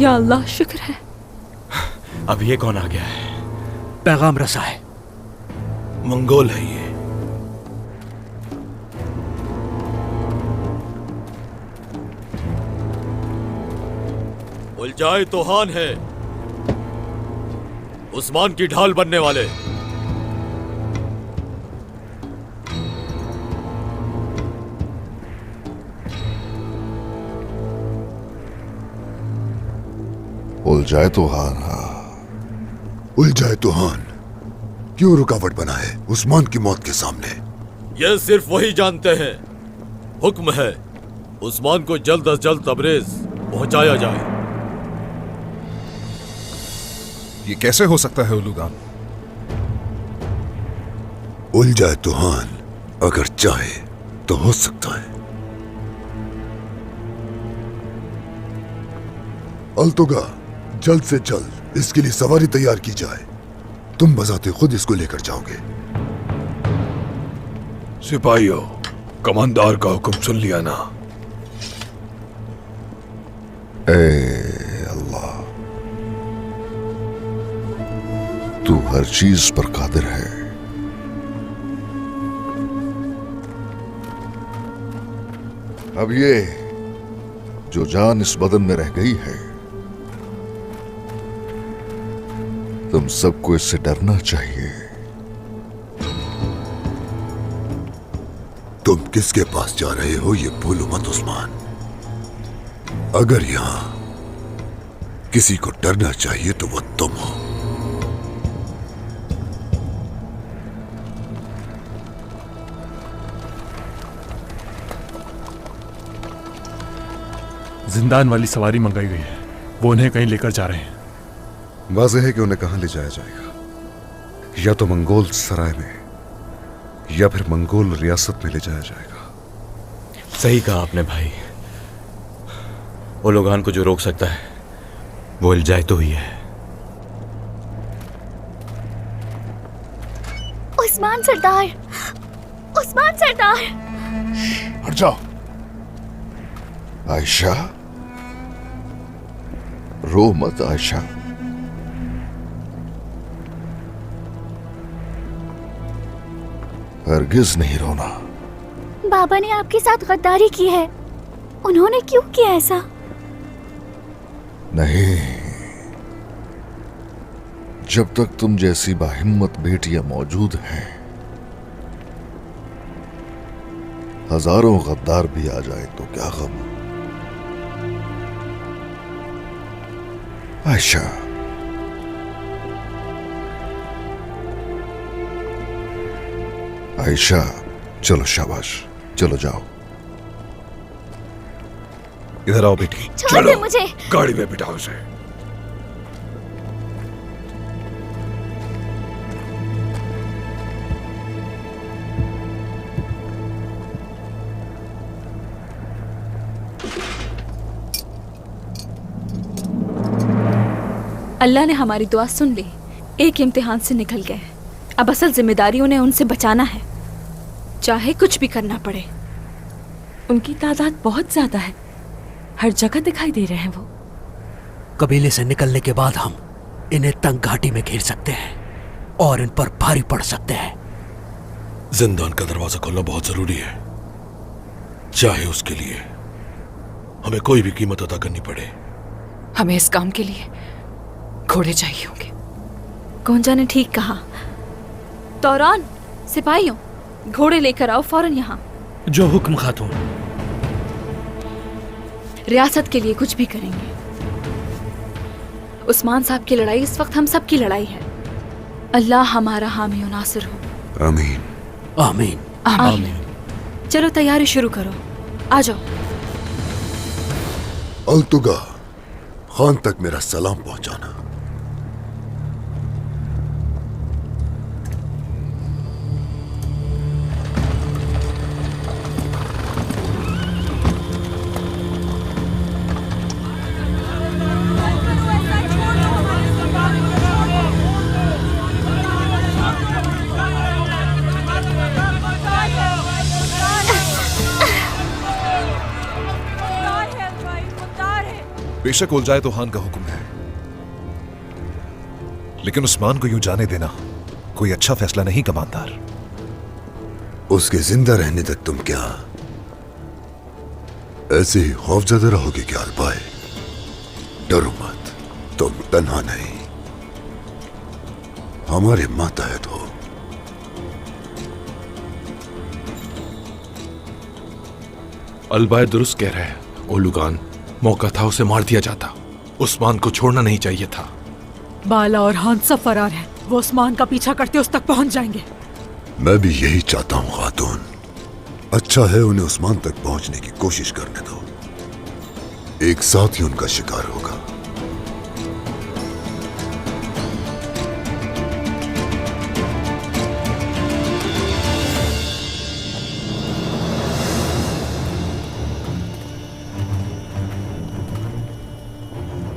या अल्लाह, शुक्र है। अब ये कौन आ गया है? पैगाम रसा है। मंगोल है ये। उलझाए तोहान है, उस्मान की ढाल बनने वाले। उलझाए तोहान, हाँ, उलझाए तोहान क्यों रुकावट बना है उस्मान की मौत के सामने? यह सिर्फ वही जानते हैं। हुक्म है उस्मान को जल्द अज जल्द तबरेज पहुंचाया जाए। ये कैसे हो सकता है उलूगान? उलझाए तोहान अगर चाहे तो हो सकता है। अल्तुगा, जल्द से जल्द इसके लिए सवारी तैयार की जाए। तुम बजाते खुद इसको लेकर जाओगे। सिपाहियों, कमांडर का हुक्म सुन लिया ना? ए अल्लाह, तू हर चीज पर कादिर है। अब ये जो जान इस बदन में रह गई है, तुम सबको इससे डरना चाहिए। तुम किसके पास जा रहे हो ये भूलो मत उस्मान। अगर यहां किसी को डरना चाहिए तो वो तुम हो। जिंदान वाली सवारी मंगाई गई है, वो उन्हें कहीं लेकर जा रहे हैं। वाज़ेह है कि उन्हें कहां ले जाया जाएगा, या तो मंगोल सराय में या फिर मंगोल रियासत में ले जाया जाएगा। सही कहा आपने भाई। उलूगान को जो रोक सकता है वो उलझाए तो ही है। उस्मान सरदार, उस्मान सरदार। हट जाओ। आयशा, रो मत आयशा। हरगिज नहीं रोना। बाबा ने आपके साथ गद्दारी की है। उन्होंने क्यों किया ऐसा? नहीं, जब तक तुम जैसी बाहिम्मत बेटियां मौजूद हैं, हजारों गद्दार भी आ जाए तो क्या गम। आयशा, आयशा, चलो शाबाश, चलो जाओ। इधर आओ बेटी। छोड़ दे मुझे। गाड़ी में बिठाओ उसे। अल्लाह ने हमारी दुआ सुन ली। एक इम्तिहान से निकल गए। अब असल जिम्मेदारी उन्हें उनसे बचाना है, चाहे कुछ भी करना पड़े। उनकी तादाद बहुत ज्यादा है, हर जगह दिखाई दे रहे हैं वो। कबीले से निकलने के बाद हम इन्हें तंग घाटी में घेर सकते हैं और इन पर भारी पड़ सकते हैं। जिंदान का दरवाजा खोलना बहुत जरूरी है, चाहे उसके लिए हमें कोई भी कीमत अदा करनी पड़े। हमें इस काम के लिए घोड़े चाहिए होंगे। गोंजा ने ठीक कहा। तौरान, सिपाहियों, घोड़े लेकर आओ फौरन यहाँ। जो हुक्म खातून। रियासत के लिए कुछ भी करेंगे। उस्मान साहब की लड़ाई इस वक्त हम सब की लड़ाई है। अल्लाह हमारा हामी और नासिर हो। आमीन। आमीन। आमीन। चलो तैयारी शुरू करो, आ जाओ। अल्तुगा, खान तक मेरा सलाम पहुंचाना। बेशक उलझाए खान का हुक्म है, लेकिन उस्मान को यूं जाने देना कोई अच्छा फैसला नहीं कमानदार। उसके जिंदा रहने तक तुम क्या ऐसे ही खौफजदा रहोगे क्या अलबाए? डरो मत, तुम तन्हा नहीं, हमारे मातहत हो। अलबाय दुरुस्त कह रहे हैं ओलुगान, मौका था उसे मार दिया जाता, उस्मान को छोड़ना नहीं चाहिए था। बाला और हान सब फरार हैं। वो उस्मान का पीछा करते उस तक पहुंच जाएंगे। मैं भी यही चाहता हूं खातून। अच्छा है उन्हें उस्मान तक पहुंचने की कोशिश करने दो, एक साथ ही उनका शिकार होगा।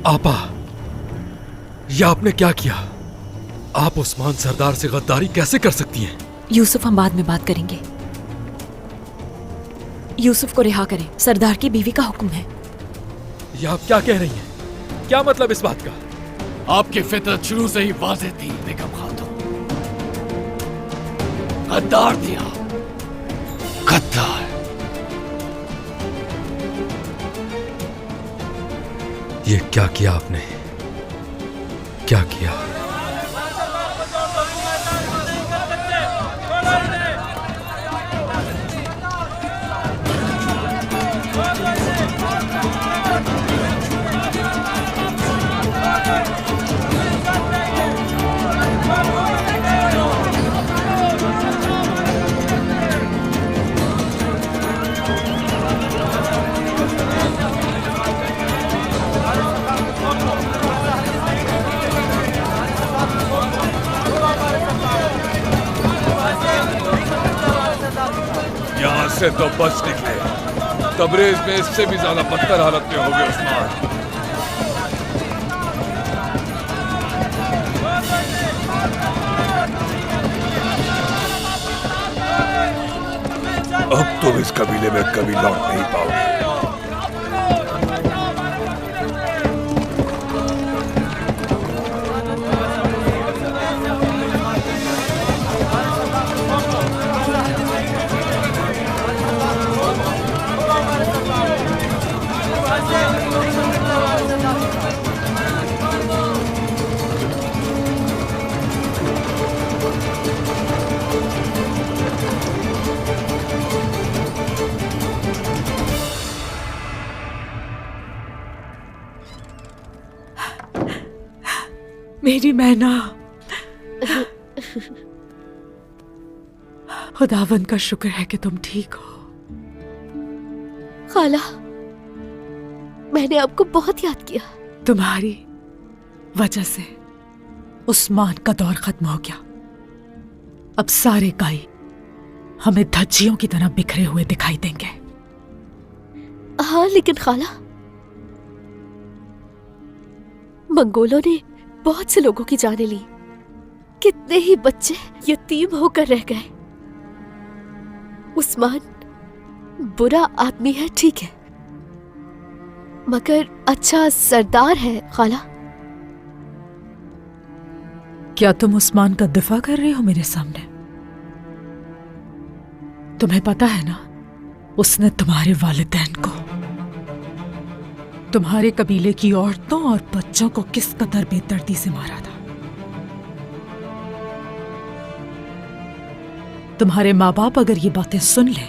आपा, यह आपने क्या किया? आप उस्मान सरदार से गद्दारी कैसे कर सकती हैं? यूसुफ, हम बाद में बात करेंगे। यूसुफ को रिहा करें, सरदार की बीवी का हुक्म है। यह आप क्या कह रही हैं? क्या मतलब इस बात का? आपकी फितरत शुरू से ही वाज़ेह थी बेगम खातून। गद्दार थी आप, गद्दार। ये क्या किया आपने? क्या किया? यहां से तो बच निकले, तबरेज में इससे भी ज्यादा बदतर हालत में हो गए उस्मान। अब तुम इस कबीले में कभी लौट नहीं पाओगे। मेरी मैना, खुदावन का शुक्र है कि तुम ठीक हो। खाला, मैंने आपको बहुत याद किया। तुम्हारी वजह से उस्मान का दौर खत्म हो गया। अब सारे काई हमें धज्जियों की तरह बिखरे हुए दिखाई देंगे। हाँ, लेकिन खाला, मंगोलों ने बहुत से लोगों की जानें ली। कितने ही बच्चे यतीम होकर रह गए। उस्मान बुरा आदमी है, ठीक है, मगर अच्छा सरदार है। खाला, क्या तुम उस्मान का दिफा कर रहे हो मेरे सामने? तुम्हें पता है ना, उसने तुम्हारे वालिदैन को, तुम्हारे कबीले की औरतों और बच्चों को किस कदर बेदर्दी से मारा था। तुम्हारे माँ बाप अगर ये बातें सुन लें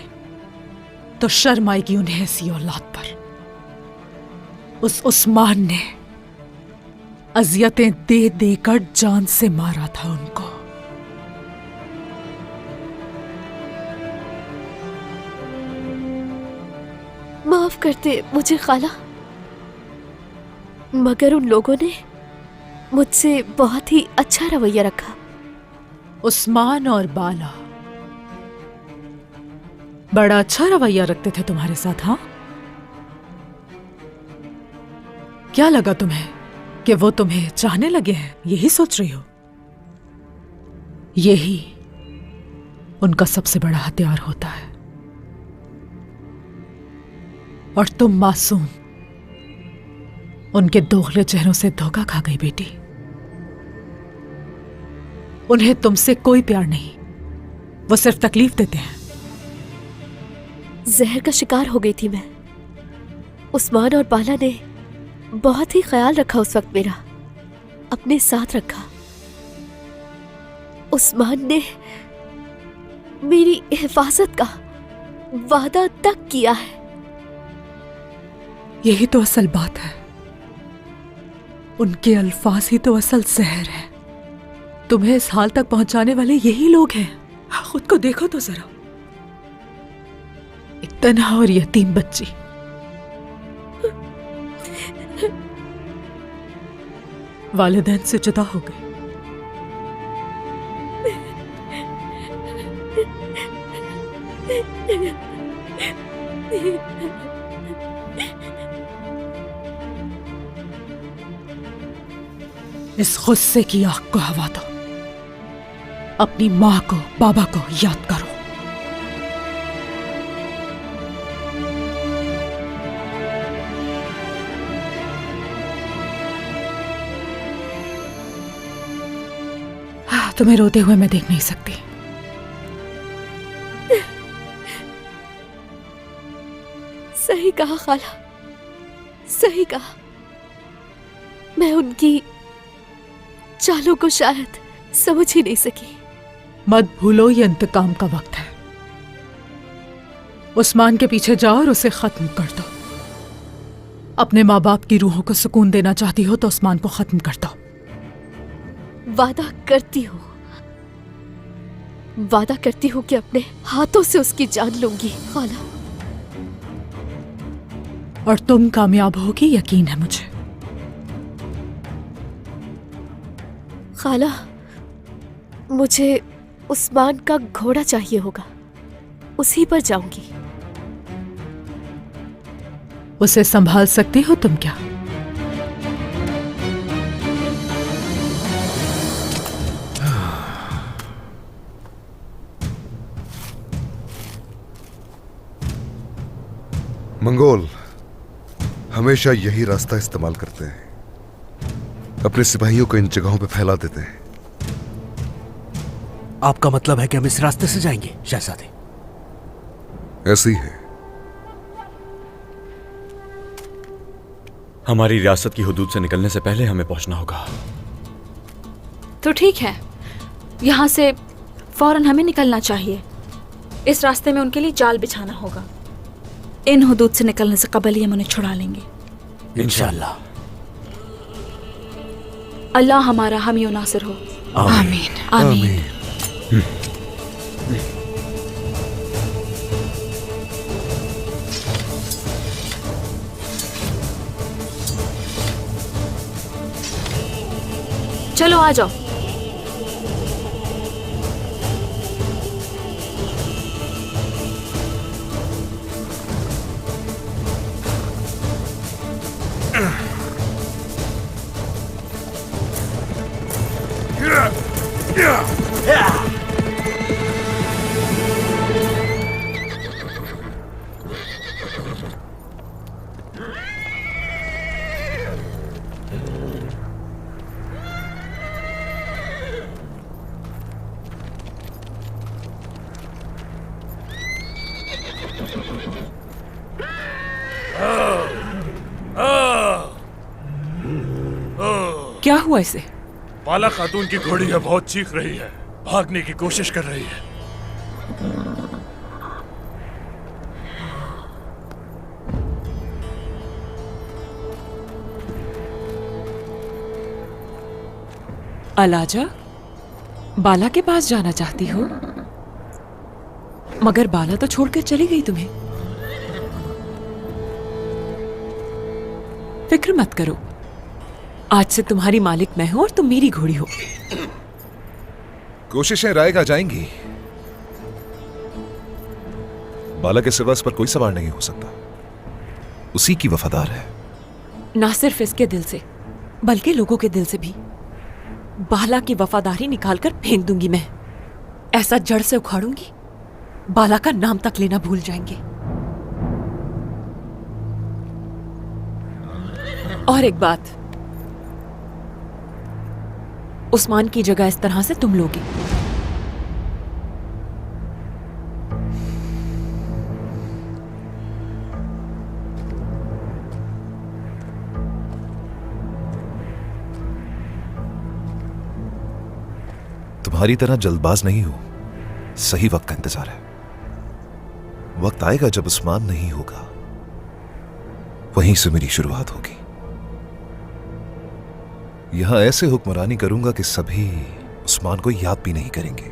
तो शर्म आएगी उन्हें ऐसी औलाद पर। उस उस्मान ने अजियतें दे देकर जान से मारा था उनको। माफ करते मुझे खाला, मगर उन लोगों ने मुझसे बहुत ही अच्छा रवैया रखा। उस्मान और बाला बड़ा अच्छा रवैया रखते थे तुम्हारे साथ, हाँ? क्या लगा तुम्हें कि वो तुम्हें चाहने लगे हैं? यही सोच रही हो? यही उनका सबसे बड़ा हथियार होता है। और तुम मासूम उनके दोगले चेहरों से धोखा खा गई बेटी। उन्हें तुमसे कोई प्यार नहीं, वो सिर्फ तकलीफ देते हैं। जहर का शिकार हो गई थी मैं। उस्मान और बाला ने बहुत ही ख्याल रखा उस वक्त मेरा, अपने साथ रखा। उस्मान ने मेरी हिफाजत का वादा तक किया है। यही तो असल बात है, उनके अल्फाज ही तो असल जहर है। तुम्हें इस हाल तक पहुंचाने वाले यही लोग हैं। खुद को देखो तो जरा, एक तन्हा और यतीम बच्ची। वालिदैन से जुदा हो गई। इस गुस्से की आग को हवा दो, अपनी माँ को, बाबा को याद करो। तुम्हें रोते हुए मैं देख नहीं सकती। सही कहा खाला, सही कहा। मैं उनकी चालों को शायद समझ ही नहीं सकी। मत भूलो, ये इंतकाम का वक्त है। उस्मान के पीछे जाओ और उसे खत्म कर दो। अपने माँ बाप की रूहों को सुकून देना चाहती हो तो उस्मान को खत्म कर दो। वादा करती हूँ, वादा करती हूँ कि अपने हाथों से उसकी जान लूंगी खाला। और तुम कामयाब होगी, यकीन है मुझे। खाला, मुझे उस्मान का घोड़ा चाहिए होगा, उसी पर जाऊंगी। उसे संभाल सकती हो तुम क्या? मंगोल हमेशा यही रास्ता इस्तेमाल करते हैं, अपने सिपाहियों को इन जगहों पे फैला देते हैं। आपका मतलब है कि हम इस रास्ते से जाएंगे शहजादे? ऐसे ही है। हमारी रियासत की हुदूद से निकलने से पहले हमें पहुंचना होगा। तो ठीक है, यहाँ से फौरन हमें निकलना चाहिए। इस रास्ते में उनके लिए जाल बिछाना होगा। इन हुदूद से निकलने से कबल ही हम उन्हें छुड़ा लेंगे इंशाअल्लाह। अल्लाह हमारा हामी नासिर हो। आमीन। आमीन। चलो आ जाओ। क्या हुआ इसे? बाला खातून की घोड़ी है, बहुत चीख रही है, भागने की कोशिश कर रही है। अलाजा, बाला के पास जाना चाहती हो? मगर बाला तो छोड़कर चली गई तुम्हें। फिक्र मत करो, आज से तुम्हारी मालिक मैं हूं और तुम मेरी घोड़ी हो। कोशिशें रायगा जाएंगी। बाला के सिवा इस पर कोई सवार नहीं हो सकता। उसी की वफादार है। ना सिर्फ इसके दिल से बल्कि लोगों के दिल से भी। बाला की वफादारी निकालकर फेंक दूंगी मैं। ऐसा जड़ से उखाड़ूंगी, बाला का नाम तक लेना भूल जाएंगे। और एक बात, उस्मान की जगह इस तरह से तुम लोगे। तुम्हारी तरह जल्दबाज नहीं हूं, सही वक्त का इंतजार है। वक्त आएगा जब उस्मान नहीं होगा, वहीं से मेरी शुरुआत होगी। यहां ऐसे हुक्मरानी करूंगा कि सभी उस्मान को याद भी नहीं करेंगे।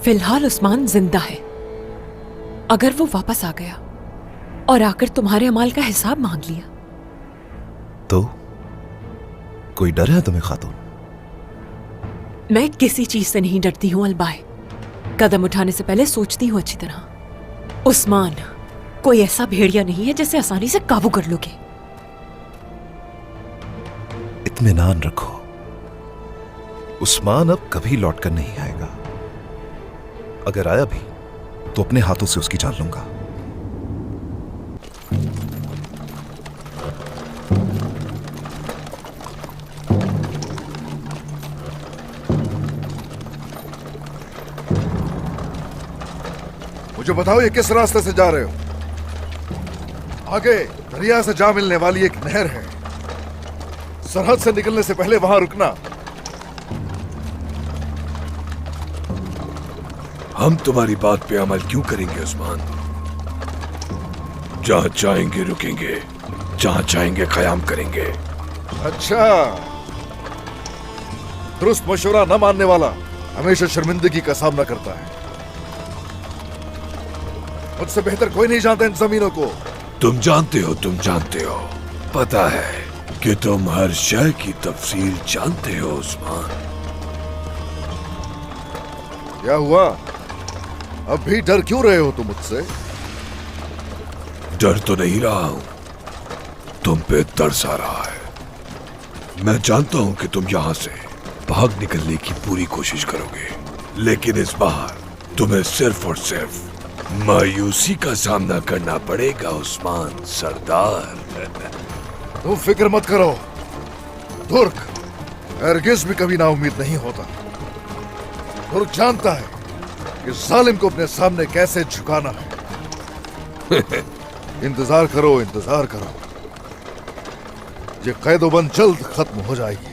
फिलहाल उस्मान जिंदा है। अगर वो वापस आ गया और आकर तुम्हारे अमाल का हिसाब मांग लिया तो कोई डर है तुम्हें खातून? मैं किसी चीज से नहीं डरती हूं अलबाय। कदम उठाने से पहले सोचती हूं अच्छी तरह। उस्मान कोई ऐसा भेड़िया नहीं है जिसे आसानी से काबू कर लोगे। इत्मीनान रखो, उस्मान अब कभी लौटकर नहीं आएगा। अगर आया भी तो अपने हाथों से उसकी जान लूंगा। मुझे बताओ, ये किस रास्ते से जा रहे हो? आगे दरिया से जा मिलने वाली एक नहर है। सरहद से निकलने से पहले वहां रुकना। हम तुम्हारी बात पे अमल क्यों करेंगे उस्मान? जहां चाहेंगे रुकेंगे, जहां चाहेंगे कयाम करेंगे। अच्छा, दुरुस्त मशवरा न मानने वाला हमेशा शर्मिंदगी का सामना करता है। मुझसे बेहतर कोई नहीं जानता इन जमीनों को। तुम जानते हो, पता है कि तुम हर शय की तफसील जानते हो उस्मान। क्या हुआ? अब भी डर क्यों रहे हो तुम मुझसे? डर तो नहीं रहा हूं, तुम पे तरस आ रहा है। मैं जानता हूं कि तुम यहां से भाग निकलने की पूरी कोशिश करोगे, लेकिन इस बार तुम्हें सिर्फ और सिर्फ मायूसी का सामना करना पड़ेगा उस्मान सरदार। तुम फिक्र मत करो, तुर्क हरगिज़ भी कभी नाउम्मीद नहीं होता। तुर्क जानता है कि जालिम को अपने सामने कैसे झुकाना है। इंतजार करो, इंतजार करो, ये कैदोबंद जल्द खत्म हो जाएगी।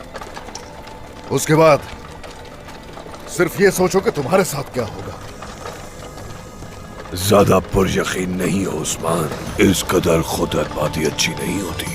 उसके बाद सिर्फ ये सोचो कि तुम्हारे साथ क्या होगा। ज्यादा पुरयकीन नहीं हो उस्मान, इस कदर खुद एतमादी अच्छी नहीं होती।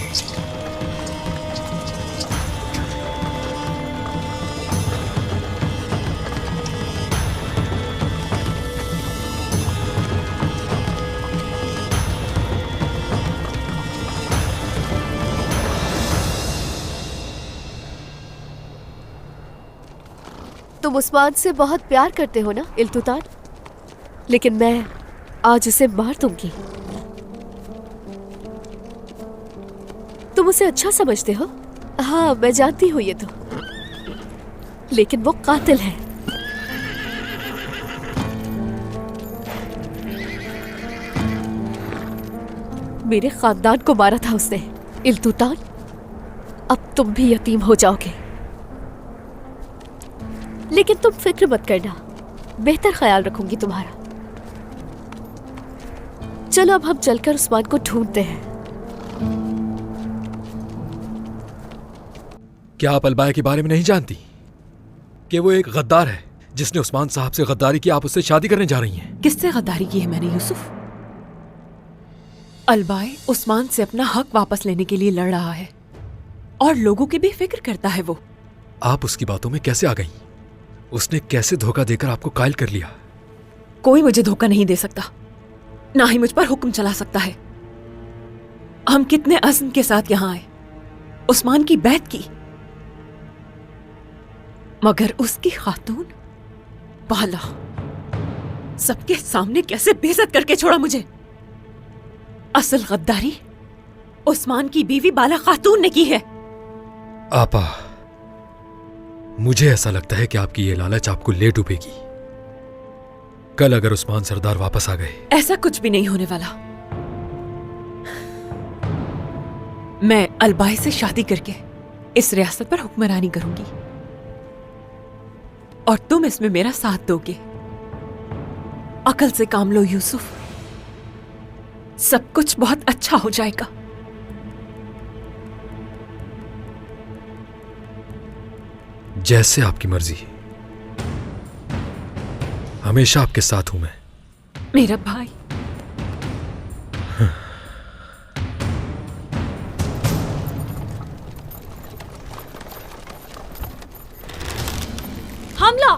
तुम उस्मान से बहुत प्यार करते हो ना इल्तुतान? लेकिन मैं आज उसे मार दूंगी। तुम उसे अच्छा समझते हो? हाँ, मैं जानती हूँ ये तो, लेकिन वो कातिल है। मेरे खानदान को मारा था उसने। इल्तुतान, अब तुम भी यतीम हो जाओगे। लेकिन तुम फिक्र मत करना, बेहतर ख्याल रखूंगी तुम्हारा। चलो अब हम चलकर उस्मान को ढूंढते हैं। क्या आप अलबाया के बारे में नहीं जानती कि वो एक गद्दार है जिसने उस्मान साहब से गद्दारी की? आप उससे शादी करने जा रही हैं। किससे गद्दारी की है मैंने यूसुफ? अलबाय उस्मान से अपना हक वापस लेने के लिए लड़ रहा है और लोगों की भी फिक्र करता है वो। आप उसकी बातों में कैसे आ गई? उसने कैसे धोखा देकर आपको कायल कर लिया? कोई मुझे धोखा नहीं दे सकता, ना ही मुझ पर हुक्म चला सकता है। हम कितने अज़्म के साथ यहां आए, उस्मान की बैत की, मगर उसकी खातून बाला सबके सामने कैसे बेइज्जत करके छोड़ा मुझे। असल गद्दारी उस्मान की बीवी बाला खातून ने की है। आपा, मुझे ऐसा लगता है कि आपकी ये लालच आपको ले डूबेगी। कल अगर उस्मान सरदार वापस आ गए। ऐसा कुछ भी नहीं होने वाला। मैं अलबाई से शादी करके इस रियासत पर हुक्मरानी करूंगी और तुम इसमें मेरा साथ दोगे। अकल से काम लो यूसुफ, सब कुछ बहुत अच्छा हो जाएगा। जैसे आपकी मर्जी, हमेशा आपके साथ हूं मैं। मेरा भाई। हमला!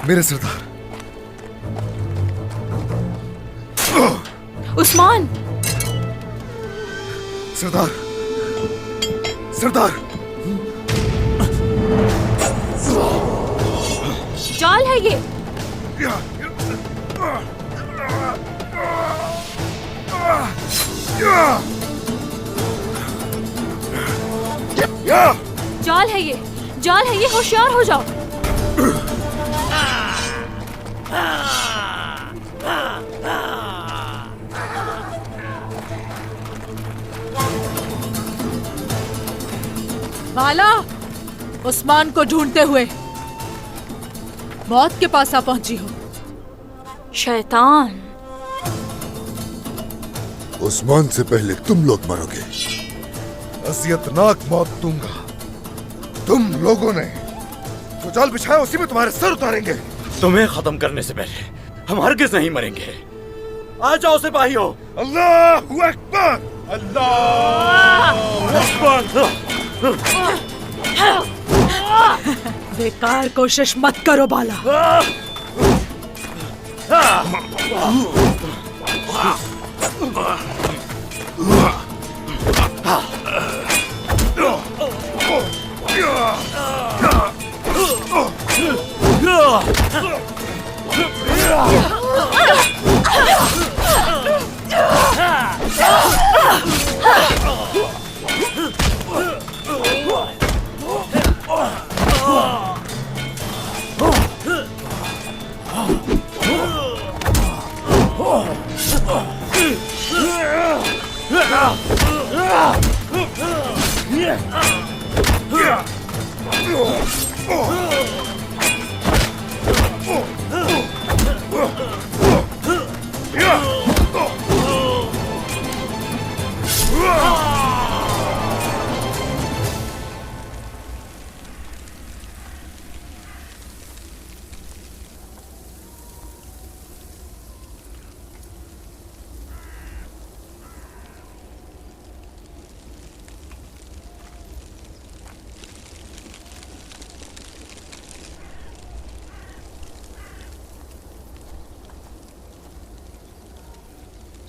मेरे सरदार उस्मान! सरदार सरदार जाल है ये। जाल है ये, जाल है ये, होशियार हो जाओ। बाला, उस्मान को ढूंढते हुए मौत के पास आ पहुंची हो। शैतान! उस्मान से पहले तुम लोग मरोगे। अजियतनाक मौत दूंगा। तुम लोगों ने जो जाल बिछाया उसी में तुम्हारे सर उतारेंगे। तुम्हें खत्म करने से पहले हम हरगिज नहीं मरेंगे। आ जाओ सिपाहियों। अल्लाहु अकबर! बेकार कोशिश मत करो बाला।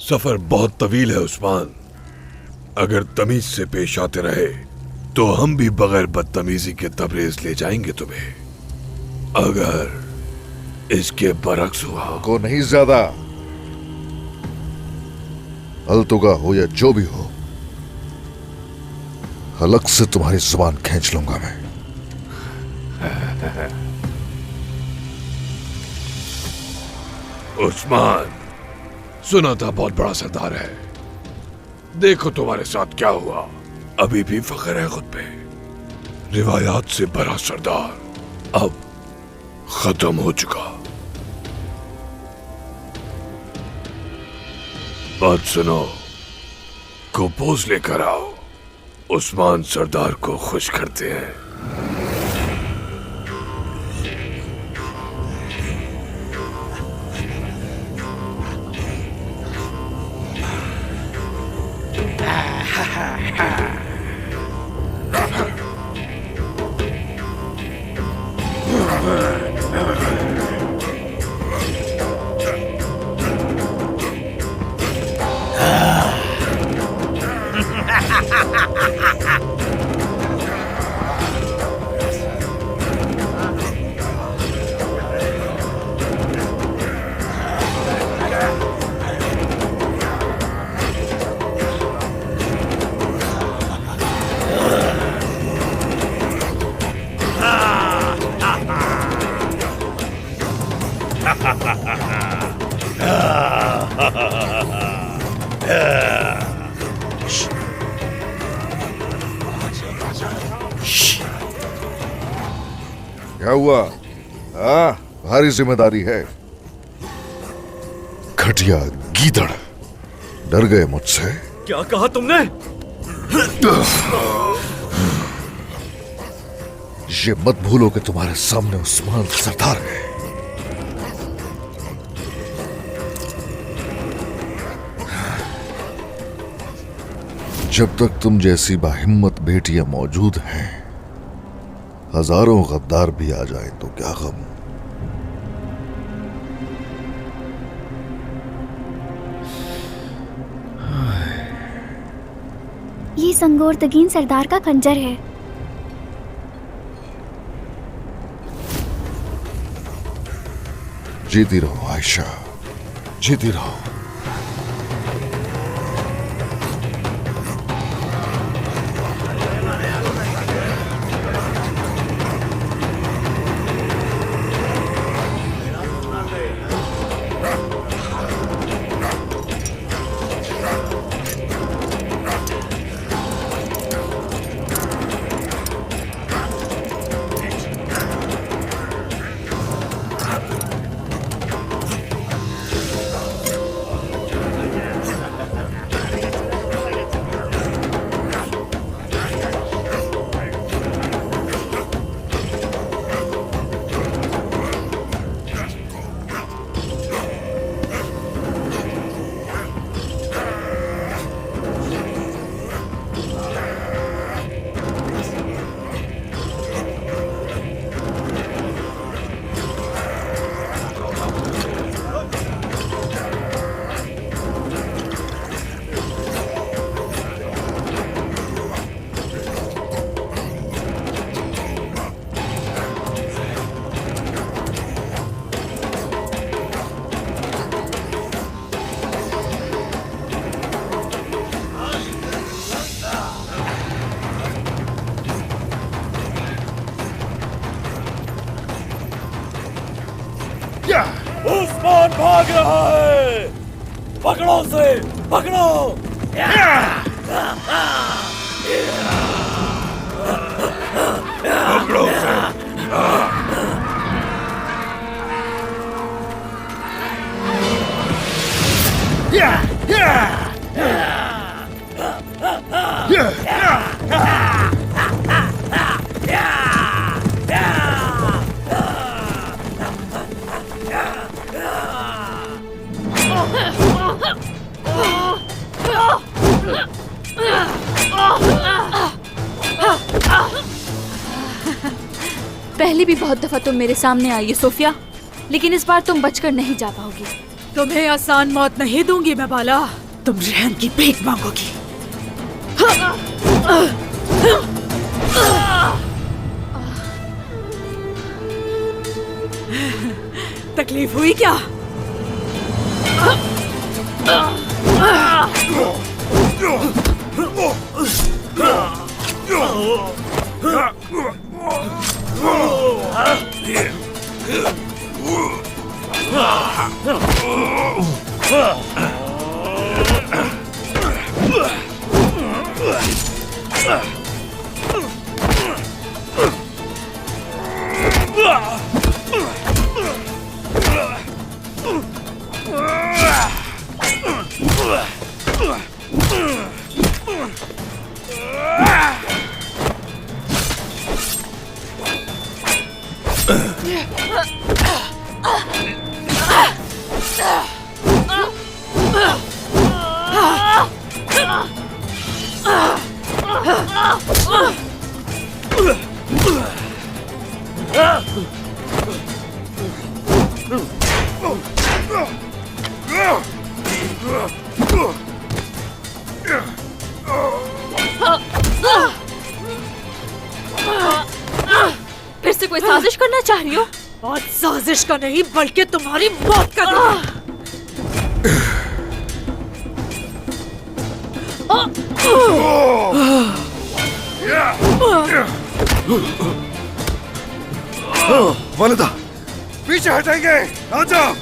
सफर बहुत तवील है उस्मान। अगर तमीज से पेश आते रहे तो हम भी बगैर बदतमीजी के तबरेज ले जाएंगे तुम्हें। अगर इसके बरक्स हुआ को नहीं ज्यादा, अलतुगा हो या जो भी हो, हलक से तुम्हारी जुबान खींच लूंगा मैं। उस्मान, सुना था बहुत बड़ा सरदार है। देखो तुम्हारे साथ क्या हुआ। अभी भी फख्र है खुद पे। रिवायात से बड़ा सरदार अब खत्म हो चुका। बात सुनो, कुपोज लेकर आओ। उस्मान सरदार को खुश करते हैं। क्या हुआ? हाँ, भारी जिम्मेदारी है। घटिया गीदड़, डर गए मुझसे? क्या कहा तुमने? ये मत भूलो कि तुम्हारे सामने उस्मान सरदार है। जब तक तुम जैसी बाहिम्मत बेटियां मौजूद हैं, हजारों गद्दार भी आ जाएं तो क्या गम। ये संगोर तगीन सरदार का खंजर है। जीती रहो आयशा, जीती रहो। उस्मान भाग रहा है, पकड़ो उसे, पकड़ो। पकड़ो उसे। पहले भी बहुत दफा तुम मेरे सामने आई है सोफिया, लेकिन इस बार तुम बचकर नहीं जा पाओगी। तुम्हें आसान मौत नहीं दूंगी मैं बाला। तुम रहन की भीख मांगोगी। तकलीफ हुई क्या? फिर से कोई साजिश करना चाह रही हो? और साजिश का नहीं बल्कि तुम्हारी मौत का वालिदा, पीछे हटाएंगे। आ जाओ।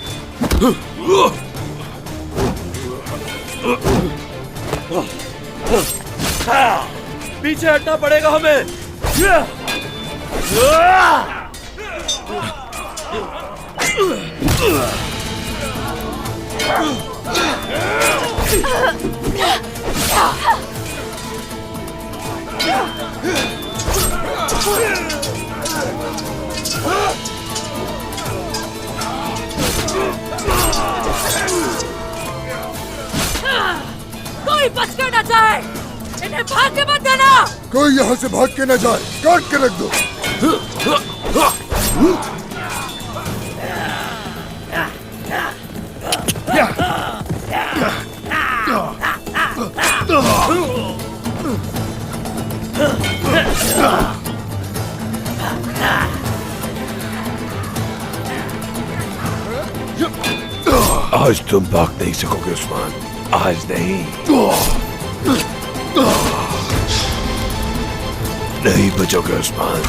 पीछे हटना पड़ेगा हमें। कोई बच कर न जाए, इन्हें भाग के मत देना। कोई यहाँ से भाग के न जाए, काट के रख दो। आज तुम भाग नहीं सकोगे उस्मान, आज नहीं। नहीं बचोगे उस्मान।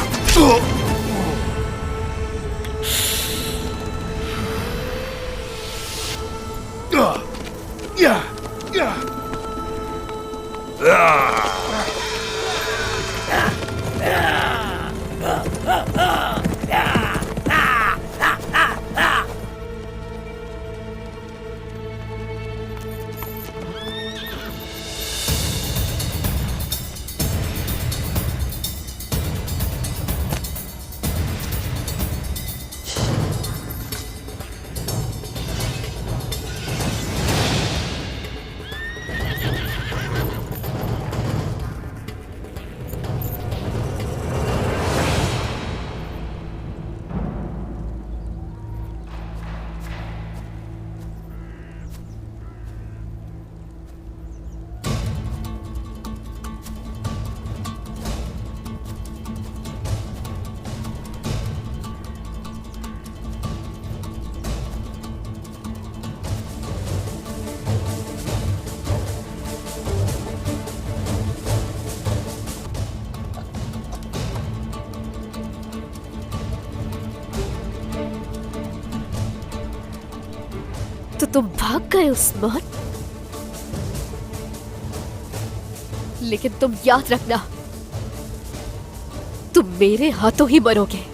तो तुम भाग गए उस्मान, लेकिन तुम याद रखना, तुम मेरे हाथों ही मरोगे।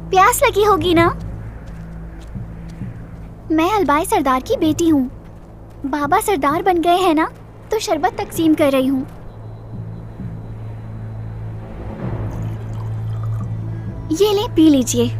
प्यास लगी होगी ना? मैं अलबाई सरदार की बेटी हूँ। बाबा सरदार बन गए हैं ना, तो शरबत तकसीम कर रही हूँ। ये ले, पी लीजिए।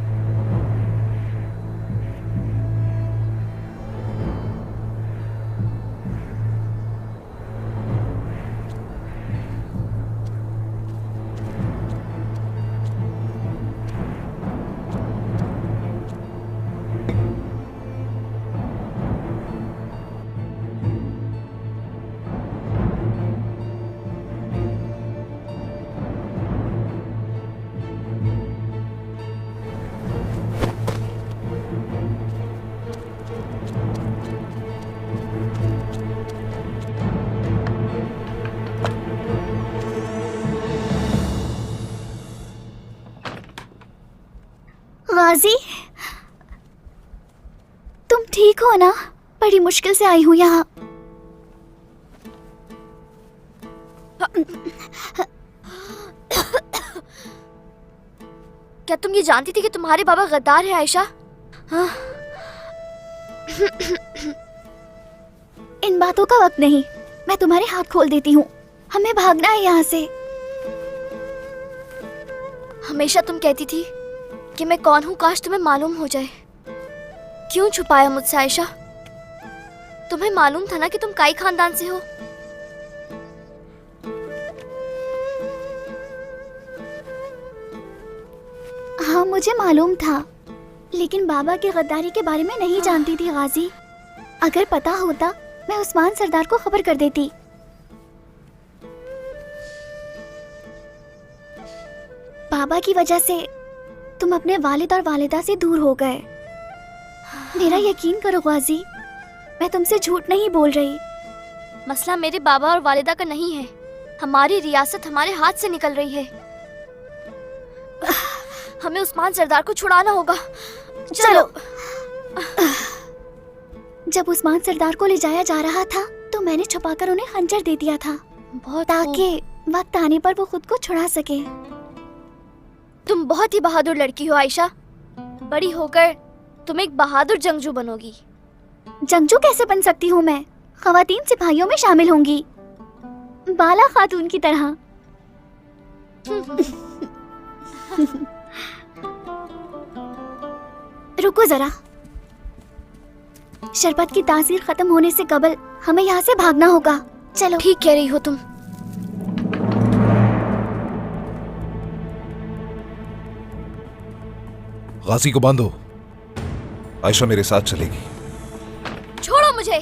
गाजी, तुम ठीक हो ना? बड़ी मुश्किल से आई हूँ यहाँ। क्या तुम ये जानती थी कि तुम्हारे बाबा गद्दार है आयशा? हाँ? इन बातों का वक्त नहीं, मैं तुम्हारे हाथ खोल देती हूँ। हमें भागना है यहाँ से। हमेशा तुम कहती थी कि मैं कौन हूँ, काश तुम्हें मालूम हो जाए। क्यों छुपाया मुझसे आयशा? तुम्हें मालूम था ना कि तुम काई खानदान से हो। हाँ, मुझे मालूम था, लेकिन बाबा की गद्दारी के बारे में नहीं जानती थी गाजी। अगर पता होता मैं उस्मान सरदार को खबर कर देती। बाबा की वजह से तुम अपने वालिद और वालिदा से दूर हो गए। मेरा यकीन करो गाजी, मैं तुमसे झूठ नहीं बोल रही। मसला मेरे बाबा और वालिदा का नहीं है, हमारी रियासत हमारे हाथ से निकल रही है। हमें उस्मान सरदार को छुड़ाना होगा। चलो। जब उस्मान सरदार को ले जाया जा रहा था तो मैंने छुपाकर उन्हें खंजर दे दिया था, ताकि वक्त आने पर वो खुद को छुड़ा सके। तुम बहुत ही बहादुर लड़की हो आयशा। बड़ी होकर तुम एक बहादुर जंगजू बनोगी। जंगजू कैसे बन सकती हूँ मैं? खवातीन सिपाहियों में शामिल होंगी, बाला खातून की तरह। रुको जरा, शरबत की तासीर खत्म होने से कबल हमें यहाँ से भागना होगा। चलो। ठीक कह रही हो तुम। गाजी को बांधो, आयशा मेरे साथ चलेगी। छोड़ो मुझे,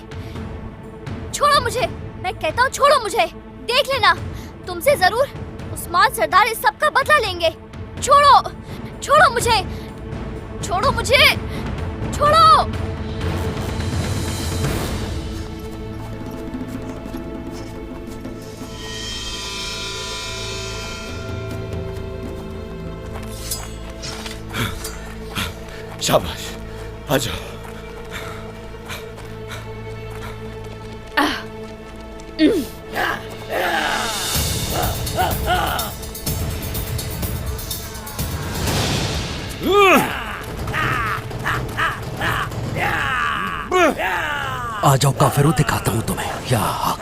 छोड़ो मुझे, मैं कहता हूँ छोड़ो मुझे। देख लेना, तुमसे जरूर उस्मान सरदार इस सब का बदला लेंगे। छोड़ो, छोड़ो मुझे, छोड़ो मुझे, छोड़ो। शाबाश, आ जाओ। आ जाओ काफिरों, दिखाता हूं तुम्हें या हक।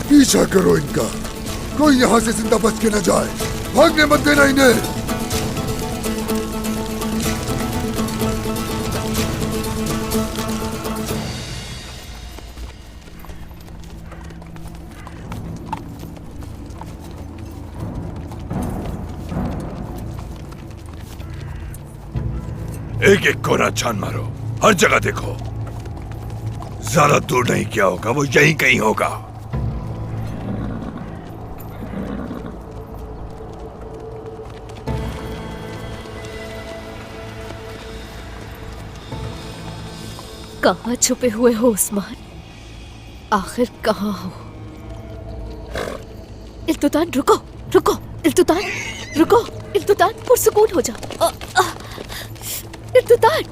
पीछा करो इनका, कोई यहाँ से जिंदा बच के न जाए। भागने मत देना इन्हें। एक एक कोना छान मारो, हर जगह देखो। ज्यादा दूर नहीं क्या होगा, वो यहीं कहीं होगा। कहाँ छुपे हुए हो उस्मान? आखिर कहाँ हो? इल्तुतान रुको, रुको, इल्तुतान रुको, इल्तुतान पुरसुकून हो जा। इल्तुतान।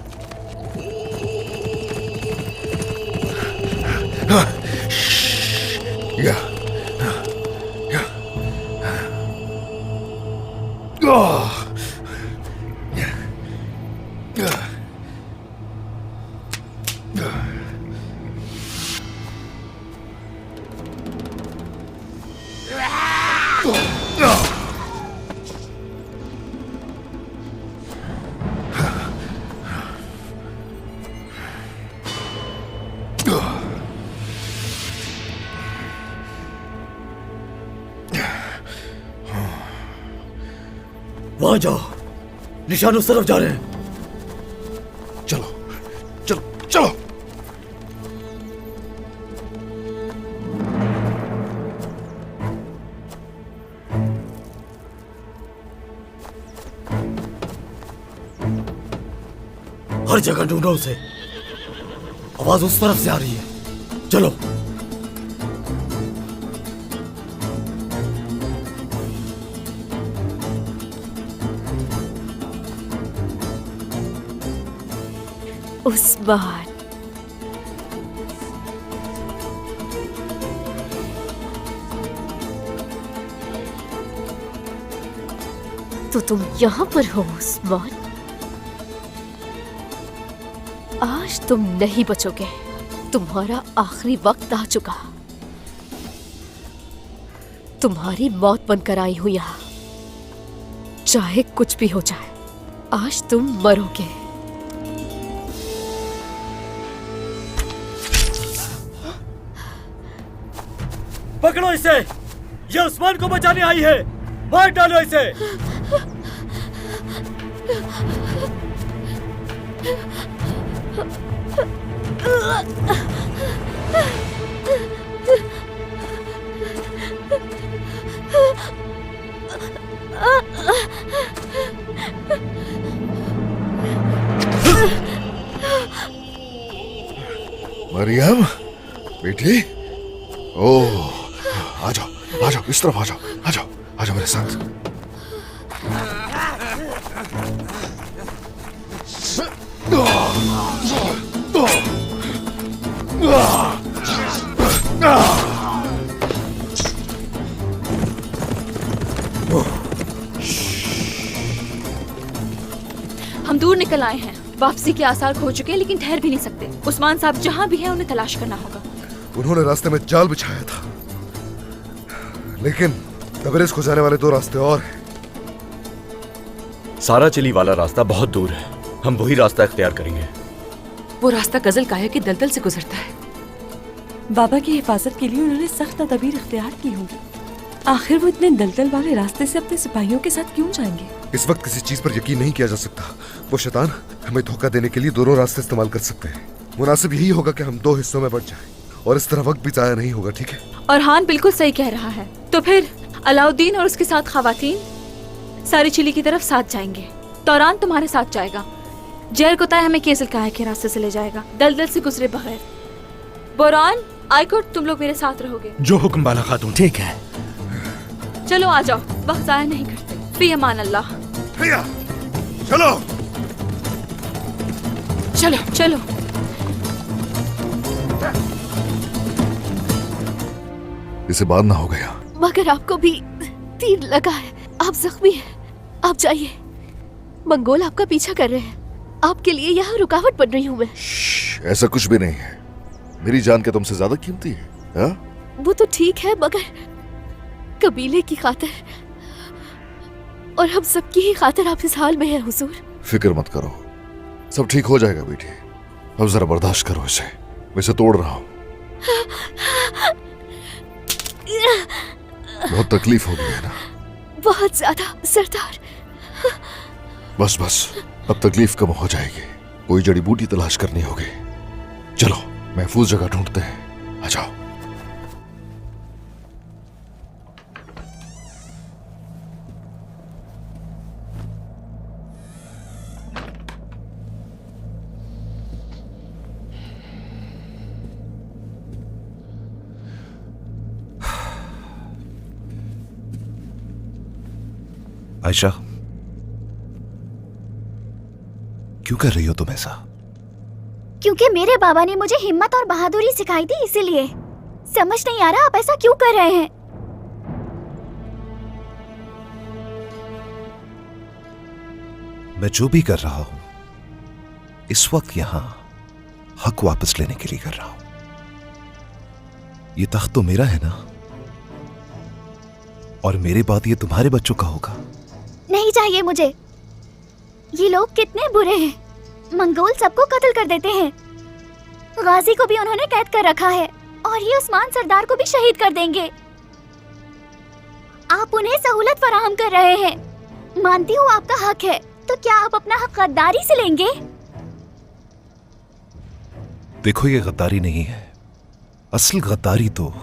वहां जाओ, निशान उस तरफ जा रहे हैं। चलो, चलो, चलो। हर जगह ढूंढो उसे, आवाज उस तरफ से आ रही है। चलो। उस्मान, तो तुम यहाँ पर हो उस्मान? आज तुम नहीं बचोगे, तुम्हारा आखिरी वक्त आ चुका। तुम्हारी मौत बनकर आई हूं यहाँ, चाहे कुछ भी हो जाए, आज तुम मरोगे। पकड़ो इसे, ये उस्मान को बचाने आई है, मार डालो इसे। मरियम बेटी, ओह आ जाओ इस तरफ आ जाओ मेरे साथ। हम दूर निकल आए हैं, वापसी के आसार खो चुके हैं, लेकिन ठहर भी नहीं सकते। उस्मान साहब जहाँ भी हैं उन्हें तलाश करना होगा। उन्होंने रास्ते में जाल बिछाया था, लेकिन तबरेज को जाने वाले 2 रास्ते और हैं। सारा चिली वाला रास्ता बहुत दूर है, हम वही रास्ता इख्तियार करेंगे। वो रास्ता गजल काया के दलदल से गुजरता है। बाबा की हिफाजत के लिए उन्होंने सख्त तदबीर इख्तियार की होगी। आखिर वो इतने दलदल वाले रास्ते से अपने सिपाहियों के साथ क्यों जाएंगे? इस वक्त किसी चीज पर यकीन नहीं किया जा सकता। वो शैतान हमें धोखा देने के लिए दोनों रास्ते इस्तेमाल कर सकते हैं। मुनासिब यही होगा कि हम 2 हिस्सों में बट जाएं और इस तरह वक्त भी जाया नहीं होगा, ठीक है? और हान बिल्कुल सही कह रहा है। तो फिर अलाउद्दीन और उसके साथ खवातीन सारी चिली की तरफ साथ जाएंगे। तौरान तुम्हारे साथ जाएगा। जहर कोताय हमें केसल काया के रास्ते से ले जाएगा, दलदल से गुजरे बगैर। बोरान, आइकोट, तुम लोग मेरे साथ रहोगे। जो हुक्म बाला खातून। ठीक है। चलो आ जाओ, वक्त जाया नहीं करते। फी अमान अल्लाह। भैया चलो चलो चलो। इसे बांधना हो गया। मगर आपको भी तीर लगा है, आप जख्मी हैं। आप जाइए, मंगोल आपका पीछा कर रहे हैं। आपके लिए यहाँ रुकावट बन रही हूँ मैं। ऐसा कुछ भी नहीं है, मेरी जान के तुमसे ज्यादा कीमती है। हा? वो तो ठीक है, मगर कबीले की खातिर और हम सबकी ही खातिर आप इस हाल में हैं हुजूर। फिक्र मत करो, सब ठीक हो जाएगा बेटी। अब जरा बर्दाश्त करो इसे, मैं इसे तोड़ रहा हूँ। बहुत तकलीफ हो गई है ना? बहुत ज्यादा सरदार। बस अब तकलीफ कम हो जाएगी। कोई जड़ी बूटी तलाश करनी होगी। चलो महफूज जगह ढूंढते हैं, आ जाओ। आयशा, क्यों कर रही हो तुम ऐसा? क्योंकि मेरे बाबा ने मुझे हिम्मत और बहादुरी सिखाई थी, इसीलिए। समझ नहीं आ रहा आप ऐसा क्यों कर रहे हैं। मैं जो भी कर रहा हूं इस वक्त यहां हक वापस लेने के लिए कर रहा हूं। ये तख्त तो मेरा है ना, और मेरे बाद ये तुम्हारे बच्चों का होगा। नहीं चाहिए मुझे। ये लोग कितने बुरे हैं। मंगोल सबको कत्ल कर देते हैं। गाजी को भी उन्होंने कैद कर रखा है, और ये उस्मान सरदार को भी शहीद कर देंगे। आप उन्हें सहूलत फराहम कर रहे हैं। मानती हूँ आपका हक है, तो क्या आप अपना हक गद्दारी से लेंगे? देखो, ये गद्दारी नहीं है। असल गद्दारी तो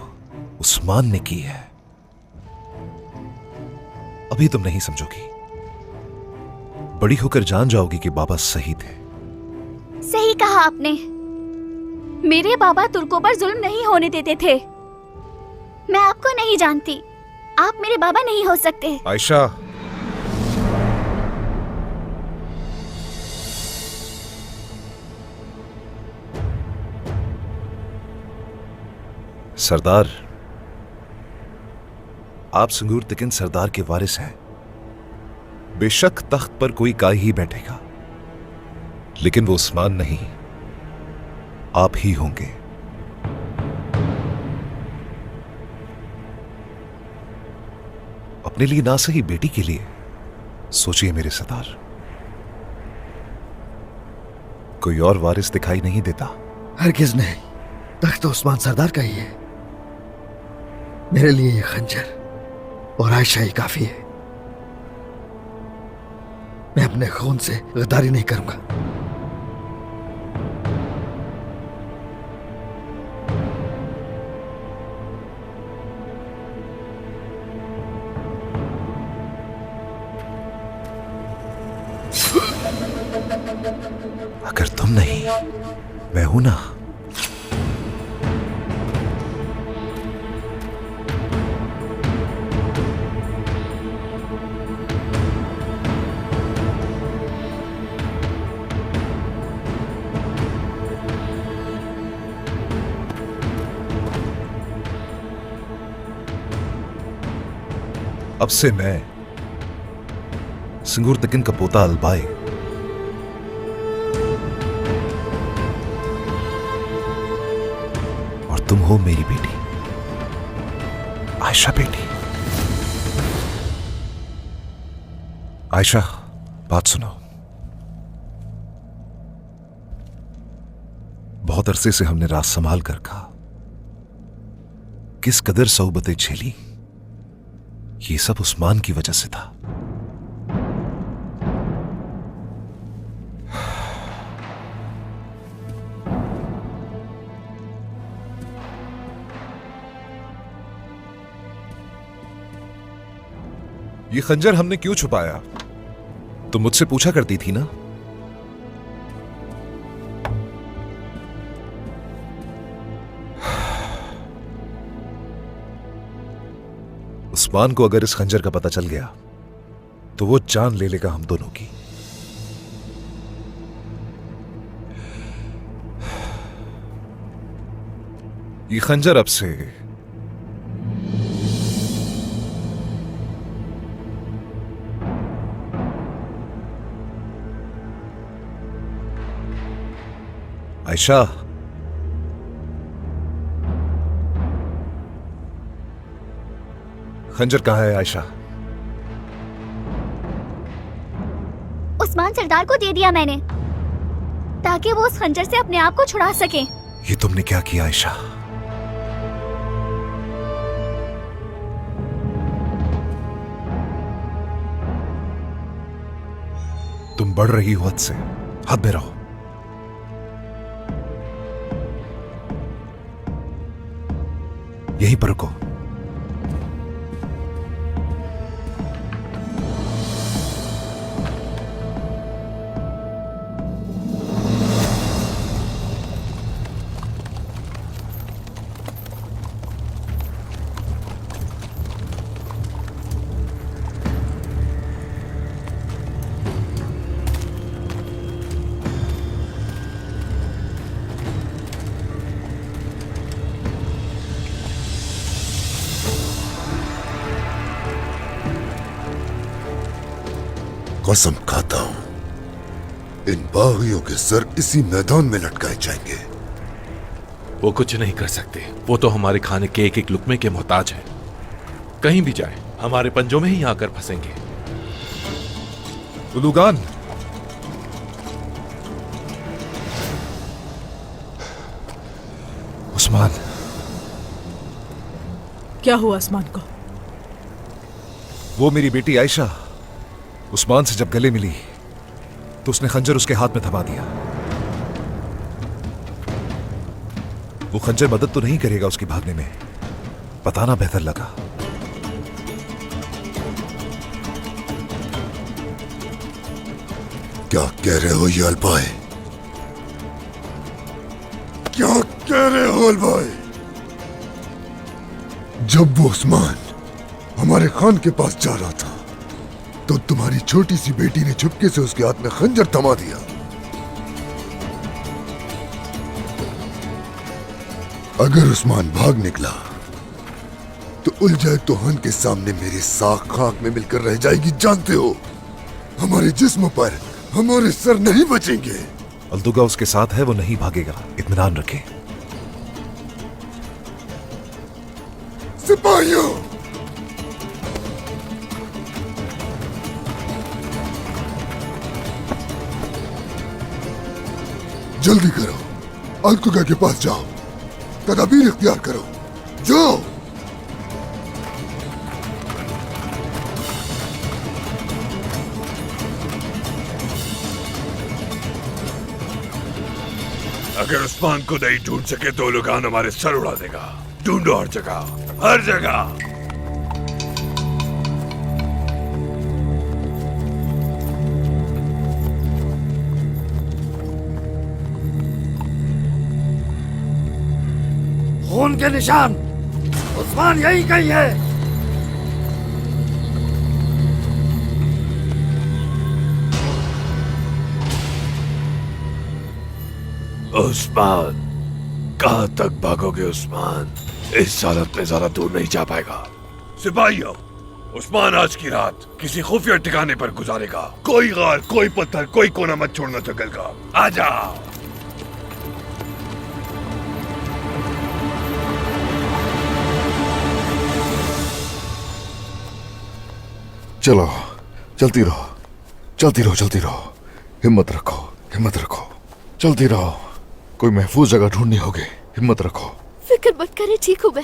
उस्मान ने की है। अभी तुम नहीं समझोगी, बड़ी होकर जान जाओगी कि बाबा सही थे। सही कहा आपने। मेरे बाबा तुर्कों पर जुल्म नहीं होने देते थे। मैं आपको नहीं जानती, आप मेरे बाबा नहीं हो सकते। आयशा, सरदार, आप संगूर तिकिन सरदार के वारिस हैं। बेशक तख्त पर कोई काई ही बैठेगा, लेकिन वो उस्मान नहीं, आप ही होंगे। अपने लिए ना सही बेटी के लिए सोचिए मेरे सरदार। कोई और वारिस दिखाई नहीं देता। हरगिज़ नहीं, तख्त तो उस्मान सरदार का ही है। मेरे लिए ये खंजर और आयशा ही काफी है। मैं अपने खून से गद्दारी नहीं करूंगा। अगर तुम नहीं, मैं हूं ना। अब से मैं सिंगूर तकिन का पोता अलबाई और तुम हो मेरी बेटी आयशा। बेटी आयशा, बात सुनो। बहुत अरसे से हमने रात संभाल कर कहा, किस कदर सोबतें झेली, ये सब उस्मान की वजह से था। ये खंजर हमने क्यों छुपाया? तुम मुझसे पूछा करती थी ना। उस्मान को अगर इस खंजर का पता चल गया तो वो जान ले लेगा हम दोनों की। ये खंजर अब से आयशा, खंजर कहाँ है आयशा? उस्मान सरदार को दे दिया मैंने, ताकि वो उस खंजर से अपने आप को छुड़ा सके। ये तुमने क्या किया आयशा? तुम बढ़ रही हो हद से। हद में रहो। यहीं पर रुको। कसम खाता हूं इन बागियों के सर इसी मैदान में लटकाए जाएंगे। वो कुछ नहीं कर सकते। वो तो हमारे खाने के एक एक लुकमे के मोहताज हैं। कहीं भी जाए हमारे पंजों में ही आकर फंसेंगे। उलूगान, उस्मान। क्या हुआ उस्मान को? वो मेरी बेटी आयशा उस्मान से जब गले मिली तो उसने खंजर उसके हाथ में थमा दिया। वो खंजर मदद तो नहीं करेगा उसकी भागने में, बताना बेहतर लगा। क्या कह रहे हो ये अलबाई? क्या कह रहे हो अलबाई? जब वो उस्मान हमारे खान के पास जा रहा था तो तुम्हारी छोटी सी बेटी ने चुपके से उसके हाथ में खंजर थमा दिया। अगर उस्मान भाग निकला तो उलझाए तोहन के सामने मेरी साख खाक में मिलकर रह जाएगी। जानते हो, हमारे जिस्म पर हमारे सर नहीं बचेंगे। अल्दुगा उसके साथ है, वो नहीं भागेगा, इत्मीनान रखें। सिपाहियों, जल्दी करो, अल्तुगा के पास जाओ, तदाबीर इख्तियार करो, जाओ। अगर उस्मान को नहीं ढूंढ सके तो लुगान हमारे सर उड़ा देगा। ढूंढो हर जगह, हर जगह। खून के निशान उस्मान यही कहीं है। उस्मान, कहां तक भागोगे उस्मान? इस हालत में ज्यादा दूर नहीं जा पाएगा। सिपाहियों, उस्मान आज की रात किसी खुफिया ठिकाने पर गुजारेगा। कोई गार, कोई पत्थर, कोई कोना मत छोड़ना जंगल का। आजा। चलो, चलती रहो, चलती रहो, चलती रहो। हिम्मत रखो, हिम्मत रखो, चलती रहो। कोई महफूज जगह ढूंढनी होगी। हिम्मत रखो। फिक्र मत करे, ठीक हूँ मैं।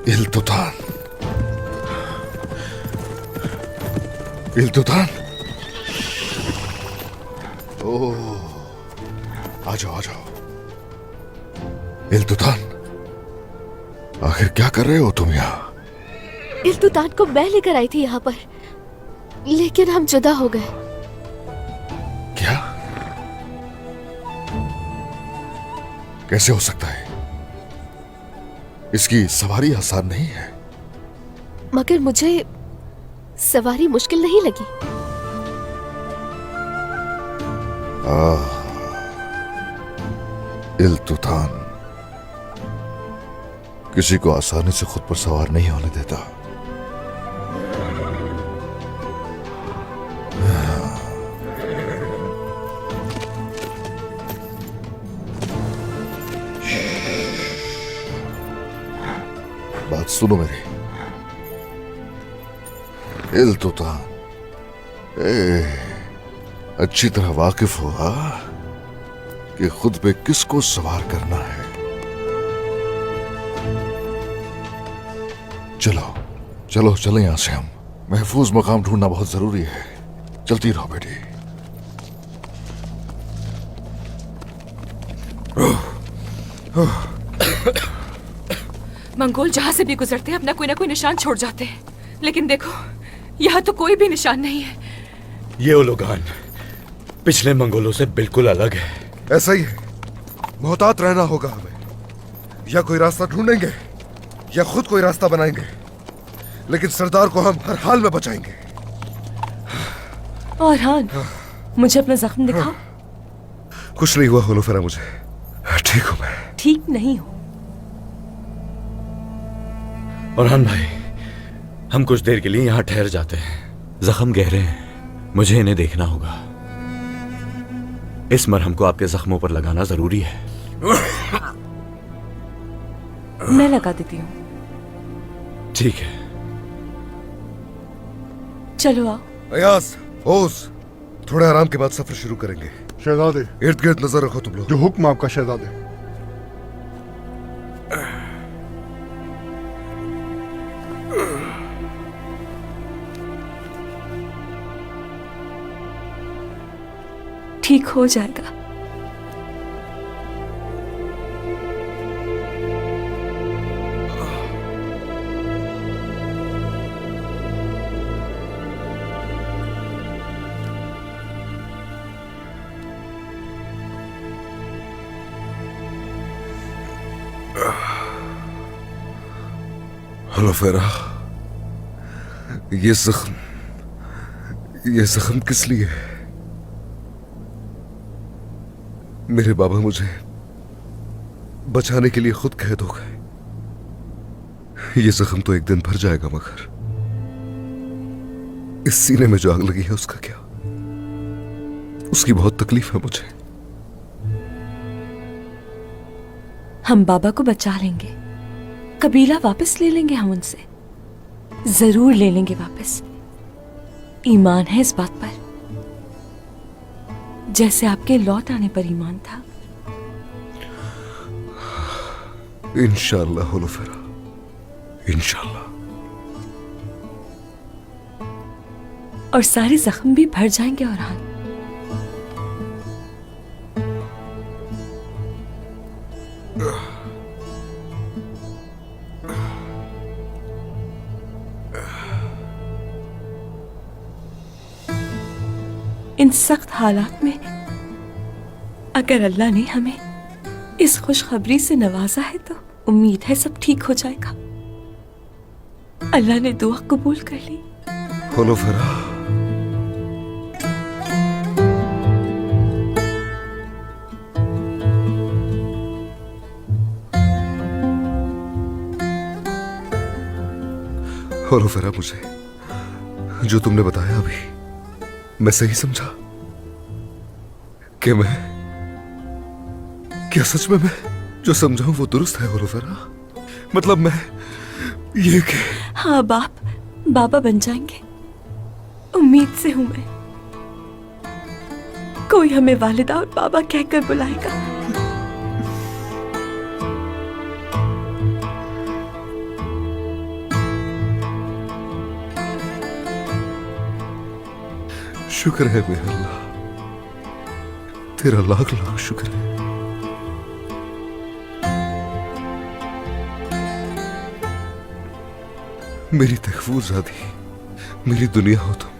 इल्तुतान, इल्तुतान। ओह, आ जाओ, आ जाओ। इल्तुतान, आखिर क्या कर रहे हो तुम यहाँ? इल्तुतान को मैं लेकर आई थी यहाँ पर, लेकिन हम जुदा हो गए। क्या? कैसे हो सकता है? इसकी सवारी आसान नहीं है। मगर मुझे सवारी मुश्किल नहीं लगी। इल्तुतान किसी को आसानी से खुद पर सवार नहीं होने देता। बात सुनो मेरी। इल्तुतान अच्छी तरह वाकिफ हो कि खुद पे किसको सवार करना है। चलो चलो चले यहां से। हम महफूज मकाम ढूंढना बहुत जरूरी है। चलती रहो बेटी। मंगोल जहां से भी गुजरते हैं अपना कोई ना कोई निशान छोड़ जाते हैं, लेकिन देखो यहाँ तो कोई भी निशान नहीं है। ये ओलोगान पिछले मंगोलों से बिल्कुल अलग है। ऐसा ही है, मोहतात रहना होगा हमें। या कोई रास्ता ढूंढेंगे या खुद कोई रास्ता बनाएंगे, लेकिन सरदार को हम हर हाल में बचाएंगे। और हान, मुझे अपना जख्म दिखाओ। कुछ नहीं हुआ होलोफेरा, मुझे ठीक हूं मैं। ठीक नहीं हो? औरहान भाई, हम कुछ देर के लिए यहाँ ठहर जाते हैं। जख्म गहरे हैं, मुझे इन्हें देखना होगा। इस मरहम को आपके जख्मों पर लगाना जरूरी है। मैं लगा देती हूँ। ठीक है, चलो आओ। अयास, ओस, थोड़े आराम के बाद सफर शुरू करेंगे। शहजादे, इर्द गिर्द नजर रखो तुम लोग। जो हुक्म आपका शहजादे। ठीक हो जाएगा। होलोफेरा, ये जख्म किस लिए है? मेरे बाबा मुझे बचाने के लिए खुद कैद हो गए। ये जख्म तो एक दिन भर जाएगा, मगर इस सीने में जो आग लगी है उसका क्या? उसकी बहुत तकलीफ है मुझे। हम बाबा को बचा लेंगे, कबीला वापस ले लेंगे। हम उनसे जरूर ले लेंगे वापस। ईमान है इस बात पर। जैसे आपके लौट आने पर ईमान था। इंशाल्लाह होलोफेरा, इंशाल्लाह। और सारे जख्म भी भर जाएंगे औरहान। इन सख्त हालात में अगर अल्लाह ने हमें इस खुशखबरी से नवाजा है तो उम्मीद है सब ठीक हो जाएगा। अल्लाह ने दुआ कबूल कर ली। होलोफेरा, होलोफेरा, मुझे जो तुमने बताया अभी मैं सही समझा कि मैं क्या सच में मैं जो समझा हूं वो दुरुस्त है होलोफेरा? मतलब मैं ये कि हाँ बाप बाबा बन जाएंगे, उम्मीद से हूं मैं। कोई हमें वालिदा और बाबा कहकर बुलाएगा। शुक्र है मेरे अल्लाह, तेरा लाख लाख शुक्र है। मेरी तहफूज आदि, मेरी दुनिया हो तुम,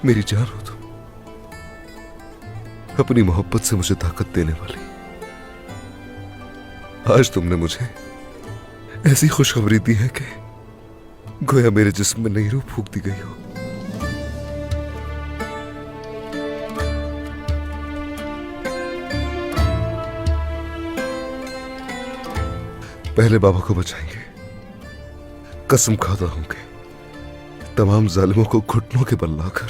मेरी जान हो तुम, अपनी मोहब्बत से मुझे ताकत देने वाली। आज तुमने मुझे ऐसी खुशखबरी दी है कि गोया मेरे जिस्म में नई रूह फूंक दी गई हो। पहले बाबा को बचाएंगे, कसम खाता हूं कि तमाम जालिमों को घुटनों के बल लाकर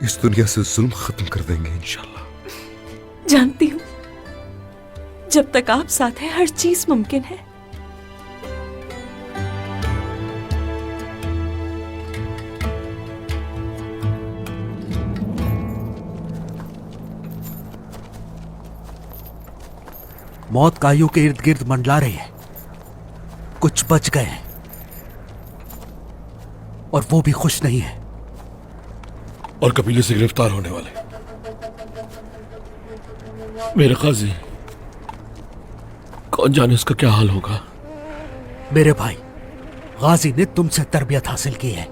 इस दुनिया से जुल्म खत्म कर देंगे इंशाल्लाह। जानती हूं जब तक आप साथ हैं हर चीज मुमकिन है। मौत काइयों के इर्द गिर्द मंडला रही है। कुछ बच गए हैं और वो भी खुश नहीं है। और कबीले से गिरफ्तार होने वाले मेरे काजी, कौन जाने उसका क्या हाल होगा। मेरे भाई, गाजी ने तुमसे तरबियत हासिल की है।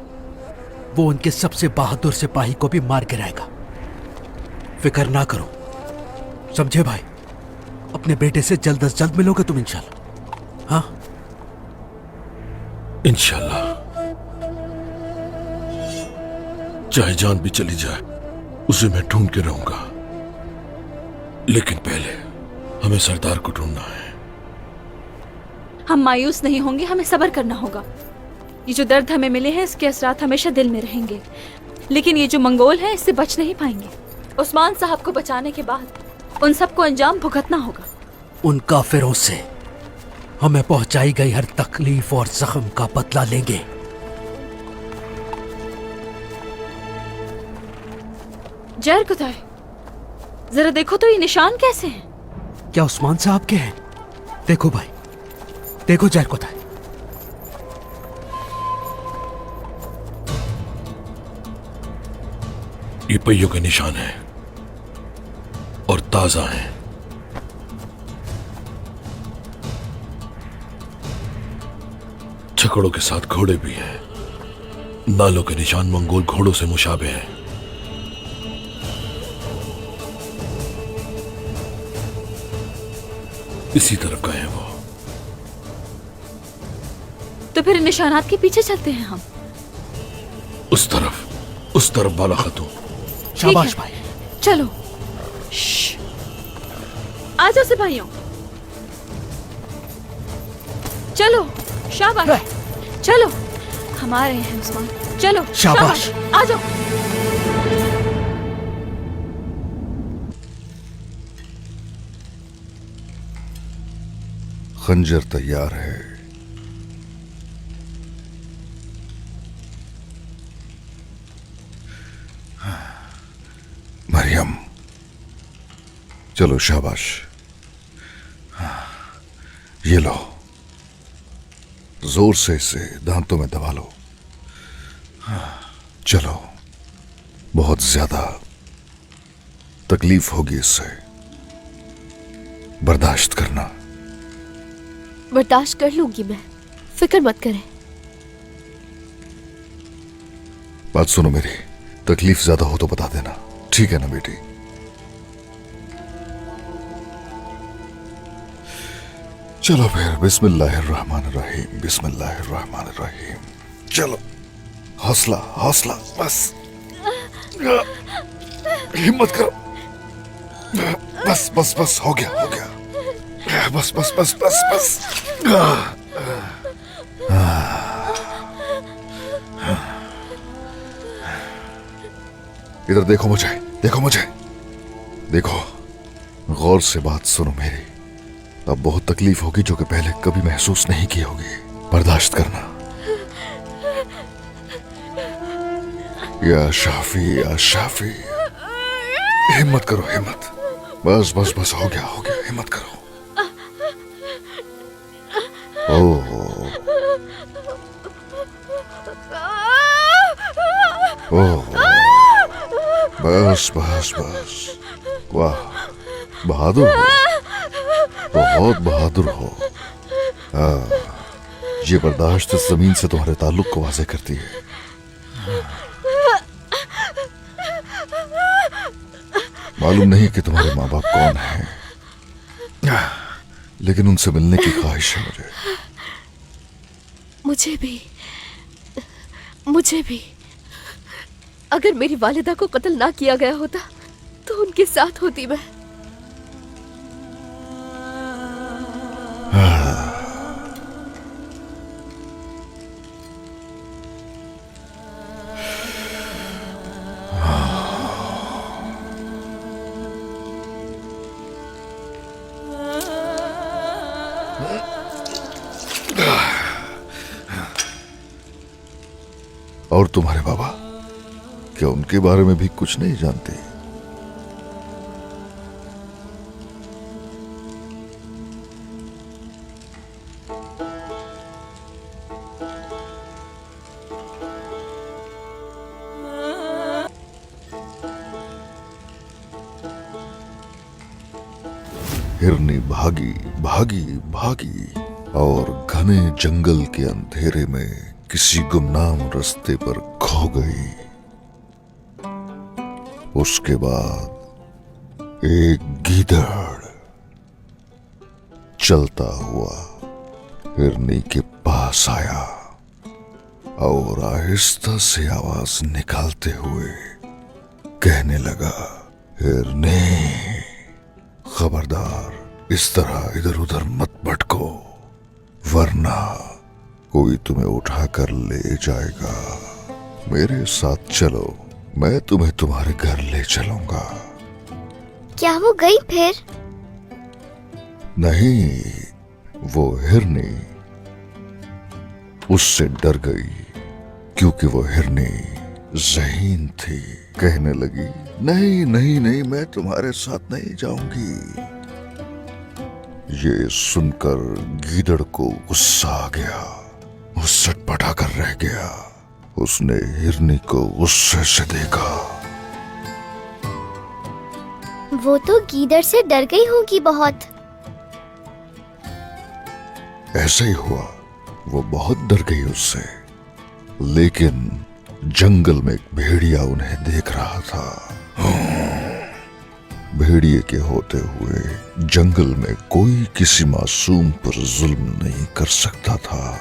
वो उनके सबसे बहादुर सिपाही को भी मार गिराएगा। फिक्र ना करो, समझे भाई? अपने बेटे से जल्द अज जल्द मिलोगे तुम इंशाल्लाह। हाँ इंशाल्लाह, चाहे जान भी चली जाए उसे मैं ढूंढ के रहूंगा, लेकिन पहले हमें सरदार को ढूंढना है। हम मायूस नहीं होंगे, हमें सब्र करना होगा। ये जो दर्द हमें मिले हैं इसके असरात हमेशा दिल में रहेंगे, लेकिन ये जो मंगोल है इससे बच नहीं पाएंगे। उस्मान साहब को बचाने के बाद उन सबको अंजाम भुगतना होगा। उन काफिरों से हमें पहुंचाई गई हर तकलीफ और जख्म का बदला लेंगे। जहर कुताय, जरा देखो तो ये निशान कैसे हैं? क्या उस्मान साहब के हैं? देखो भाई, देखो जहर कुताय। ये पहियों के निशान हैं और ताजा हैं। छकड़ों के साथ घोड़े भी हैं। नालों के निशान मंगोल घोड़ों से मुशाबे हैं। इसी तरफ गए हैं वो। तो फिर निशानात के पीछे चलते हैं हम। उस तरफ बाला खातून। शाबाश भाई, चलो। आ जाओ सिपाहियों, चलो। शाबाश, चलो। हम आ रहे हैं उस्मान, चलो। शाबाश। आ जाओ। खंजर तैयार है। चलो शाबाश, ये लो, जोर से इसे दांतों में दबा लो। चलो, बहुत ज्यादा तकलीफ होगी इससे, बर्दाश्त करना। बर्दाश्त कर लूंगी मैं, फिक्र मत करें। बात सुनो मेरी, तकलीफ ज्यादा हो तो बता देना, ठीक है ना बेटी? चलो फिर, बिस्मिल्लाहिर्रहमानिर्रहीम, बिस्मिल्लाहिर्रहमानिर्रहीम। चलो, हौसला हौसला, बस हिम्मत करो। बस बस बस, हो गया हो गया, बस बस बस बस बस। इधर देखो मुझे, देखो मुझे, देखो, गौर से बात सुनो मेरी। अब बहुत तकलीफ होगी जो कि पहले कभी महसूस नहीं की होगी, बर्दाश्त करना। या शाफी, हिम्मत करो, हिम्मत, बस बस बस, हो गया, हिम्मत करो। ओह, बस बस बस, वाह, बहादुर हो, बहुत बहादुर हो। ये बर्दाश्त जमीन से तुम्हारे ताल्लुक को वाज़ेह करती है। मालूम नहीं कि तुम्हारे माँ बाप कौन हैं, लेकिन उनसे मिलने की ख्वाहिश है मुझे। मुझे भी। अगर मेरी वालिदा को कत्ल ना किया गया होता तो उनके साथ होती मैं। और तुम्हारे बाबा, क्या उनके बारे में भी कुछ नहीं जानते? हिरनी भागी भागी भागी और घने जंगल के अंधेरे में किसी गुमनाम रास्ते पर खो गई। उसके बाद एक गीदड़ चलता हुआ हिरनी के पास आया और आहिस्ता से आवाज निकालते हुए कहने लगा, हिरनी, खबरदार, इस तरह इधर उधर मत भटको, वरना कोई तुम्हें उठाकर ले जाएगा। मेरे साथ चलो, मैं तुम्हें तुम्हारे घर ले चलूंगा। क्या वो गई फिर? नहीं, वो हिरनी उससे डर गई, क्योंकि वो हिरनी ज़हीन थी। कहने लगी, नहीं नहीं नहीं, मैं तुम्हारे साथ नहीं जाऊंगी। ये सुनकर गीदड़ को गुस्सा आ गया, वो सटपटा कर रह गया। उसने हिरनी को गुस्से से देखा। वो तो गीदड़ से डर गई होगी बहुत। ऐसा ही हुआ, वो बहुत डर गई उससे। लेकिन जंगल में एक भेड़िया उन्हें देख रहा था। भेड़िए के होते हुए जंगल में कोई किसी मासूम पर जुल्म नहीं कर सकता था।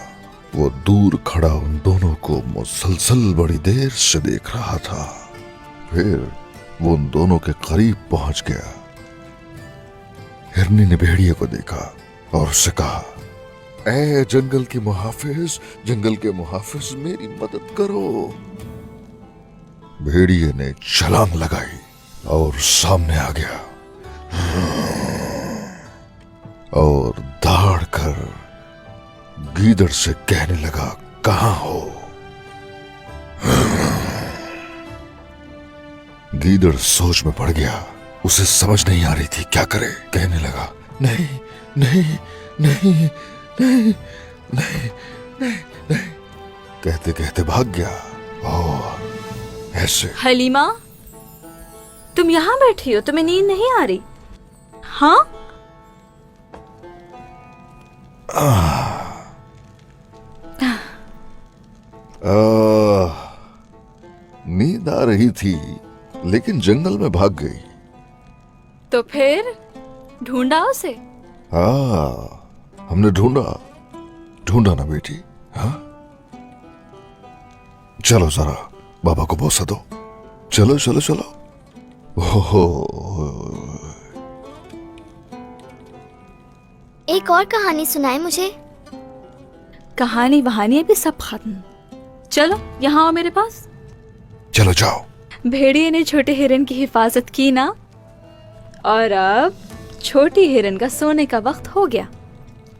वो दूर खड़ा उन दोनों को मुसलसल बड़ी देर से देख रहा था। फिर वो उन दोनों के करीब पहुंच गया। हिरनी ने भेड़िए को देखा और उससे कहा, ऐ जंगल के मुहाफिज, जंगल के मुहाफिज, मेरी मदद करो। भेड़िए ने छलांग लगाई और सामने आ गया और दहाड़ कर गीदड़ से कहने लगा, कहां हो? गीदड़ सोच में पड़ गया उसे समझ नहीं आ रही थी क्या करे। कहने लगा नहीं नहीं नहीं नहीं नहीं नहीं नहीं, कहते कहते भाग गया। और ऐसे हलीमा, तुम यहाँ बैठी हो, तुम्हें नींद नहीं आ रही? हाँ, नींद आ रही थी लेकिन जंगल में भाग गई। तो फिर ढूंढा उसे? हाँ, हमने ढूंढा ना बेटी। हाँ, चलो जरा बाबा को बोसा दो। चलो चलो चलो। ओहो, एक और कहानी सुनाए मुझे। कहानी वहानी अभी सब खत्म। चलो यहाँ आओ मेरे पास। चलो जाओ। भेड़िए ने छोटे हिरन की हिफाजत की ना, और अब छोटी हिरन का सोने का वक्त हो गया।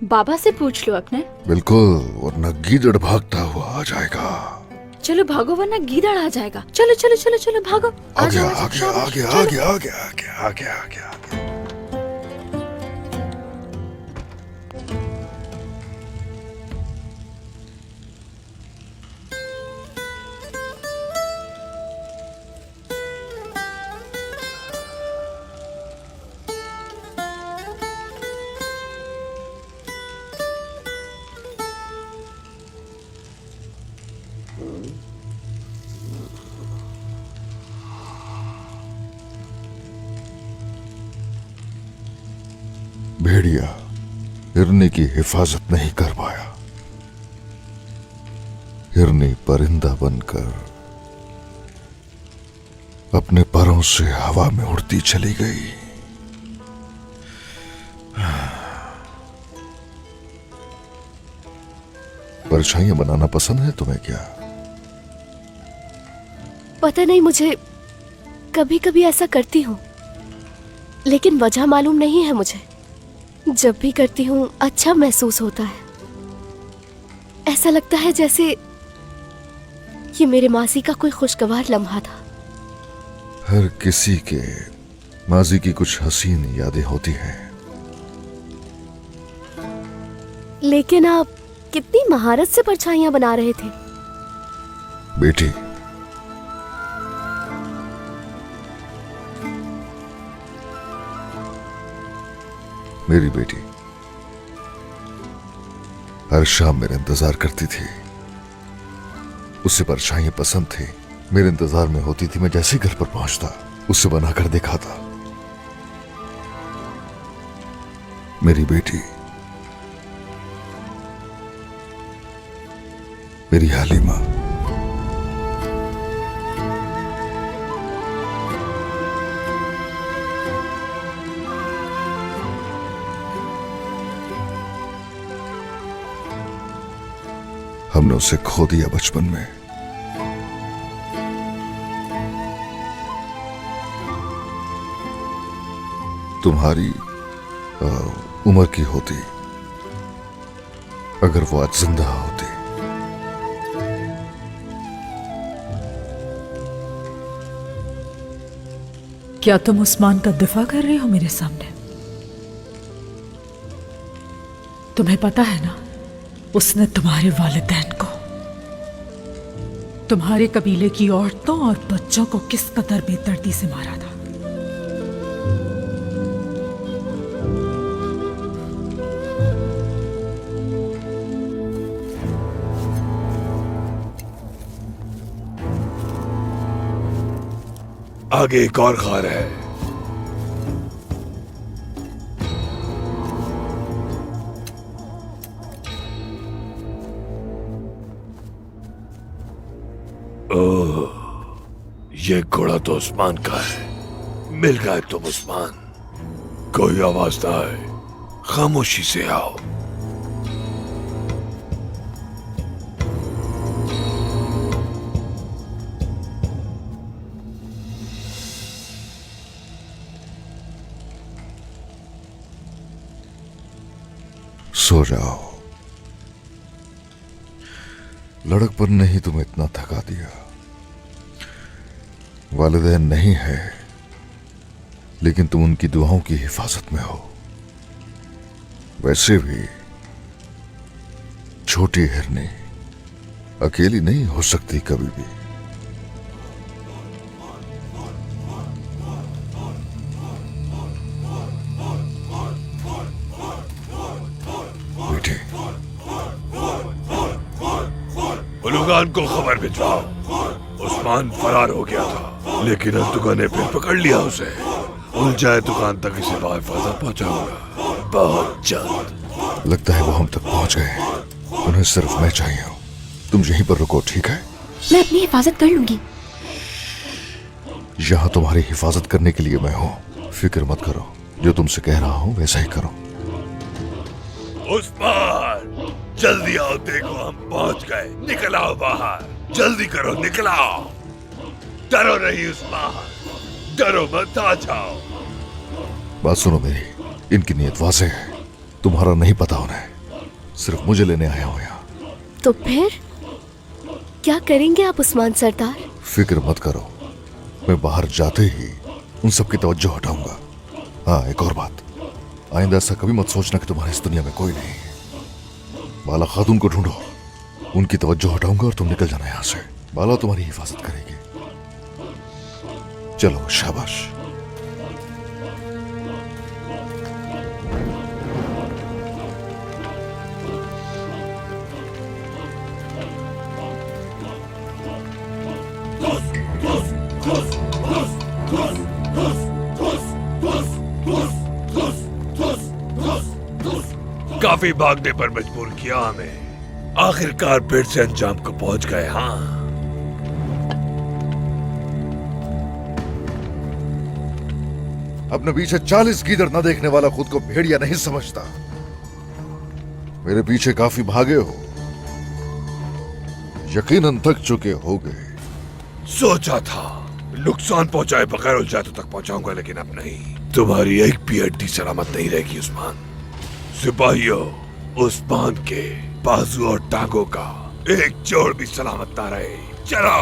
बाबा से पूछ लो अपने। बिल्कुल, वरना गीदड़ भागता हुआ आ जाएगा। चलो भागो वरना गीदड़ आ जाएगा। चलो चलो चलो चलो भागो। आ गया आ गया आ गया आ गया आ गया आ गया आ गया आ गया। भेड़िया हिरनी की हिफाजत नहीं कर पाया। हिरनी परिंदा बनकर अपने परों से हवा में उड़ती चली गई। परछाइयां बनाना पसंद है तुम्हें क्या? पता नहीं, मुझे कभी कभी ऐसा करती हूँ, लेकिन वजह मालूम नहीं है मुझे। जब भी करती हूँ अच्छा महसूस होता है। ऐसा लगता है जैसे ये मेरे मासी का कोई खुशगवार लम्हा था। हर किसी के माजी की कुछ हसीन यादें होती हैं। लेकिन आप कितनी महारत से परछाइयां बना रहे थे। बेटी, मेरी बेटी हर शाम मेरा इंतजार करती थी। उसे परछाइयां पसंद थी, मेरे इंतजार में होती थी। मैं जैसे ही घर पर पहुंचता उसे बनाकर दिखाता। मेरी बेटी, मेरी हालिमा। हमने उसे खो दिया बचपन में। तुम्हारी उम्र की होती अगर वो आज जिंदा होती। क्या तुम उस्मान का दिफा कर रहे हो मेरे सामने? तुम्हें पता है ना, उसने तुम्हारे वालिदैन को, तुम्हारे कबीले की औरतों और बच्चों को किस कदर बेदर्दी से मारा था। आगे एक और खार है। ओह, ये घोड़ा तो उस्मान का है। मिल गए तुम उस्मान। कोई आवाज ना आए, खामोशी से आओ। सो जाओ। लड़कपन ने ही तुम्हें इतना थका दिया। वालिदैन नहीं है लेकिन तुम उनकी दुआओं की हिफाजत में हो। वैसे भी छोटी हिरनी अकेली नहीं हो सकती कभी भी। बेटे, उलुगान को खबर भिजवाओ, उस्मान फरार हो गया था, लेकिन अल्तुगा ने फिर पकड़ लिया उसे। उलझाए दुकान तक इसे बाहिफाजत पहुंचाऊंगा बहुत जल्द। लगता है वो हम तक पहुंच गए हैं। उन्हें सिर्फ मैं चाहिए हूं। तुम यहीं पर रुको, ठीक है? मैं अपनी हिफाजत कर लूंगी। यहां तुम्हारी हिफाजत करने के लिए मैं हूं। फिक्र मत करो, जो तुमसे कह रहा हूं वैसा ही करो। उस्मान, जल्दी आओ, देखो हम पहुंच गए। निकल आओ बाहर, जल्दी करो, निकल आओ। डरो नहीं उस्मान, डरो मत, आ जाओ। बात सुनो मेरी, इनकी नीयत वाज़े है। तुम्हारा नहीं पता उन्हें, सिर्फ मुझे लेने आया हूं यहाँ। तो फिर क्या करेंगे आप उस्मान सरदार? फिक्र मत करो, मैं बाहर जाते ही उन सबकी तवज्जो हटाऊंगा। हाँ, एक और बात, आइंदा ऐसा कभी मत सोचना कि तुम्हारी इस दुनिया में कोई नहीं है। बाला खातून को ढूंढो, उनकी तवज्जो हटाऊंगा और तुम निकल जाना यहाँ से। बाला तुम्हारी हिफाजत करेगी। चलो, शाबाश। काफी भागने पर मजबूर किया हमें, आखिरकार फिर से अंजाम को पहुंच गए। हाँ, अपने पीछे 40 गीदड़ न देखने वाला खुद को भेड़िया नहीं समझता। मेरे पीछे काफी भागे हो, यकीनन थक चुके होगे। सोचा था नुकसान पहुंचाए बगैर उलझातों तक पहुंचाऊंगा, लेकिन अब नहीं। तुम्हारी एक भी हड्डी सलामत नहीं रहेगी उस्मान। सिपाहियों, उस्मान के बाजू और टांगों का एक जोड़ भी सलामत ना रहे। चलो।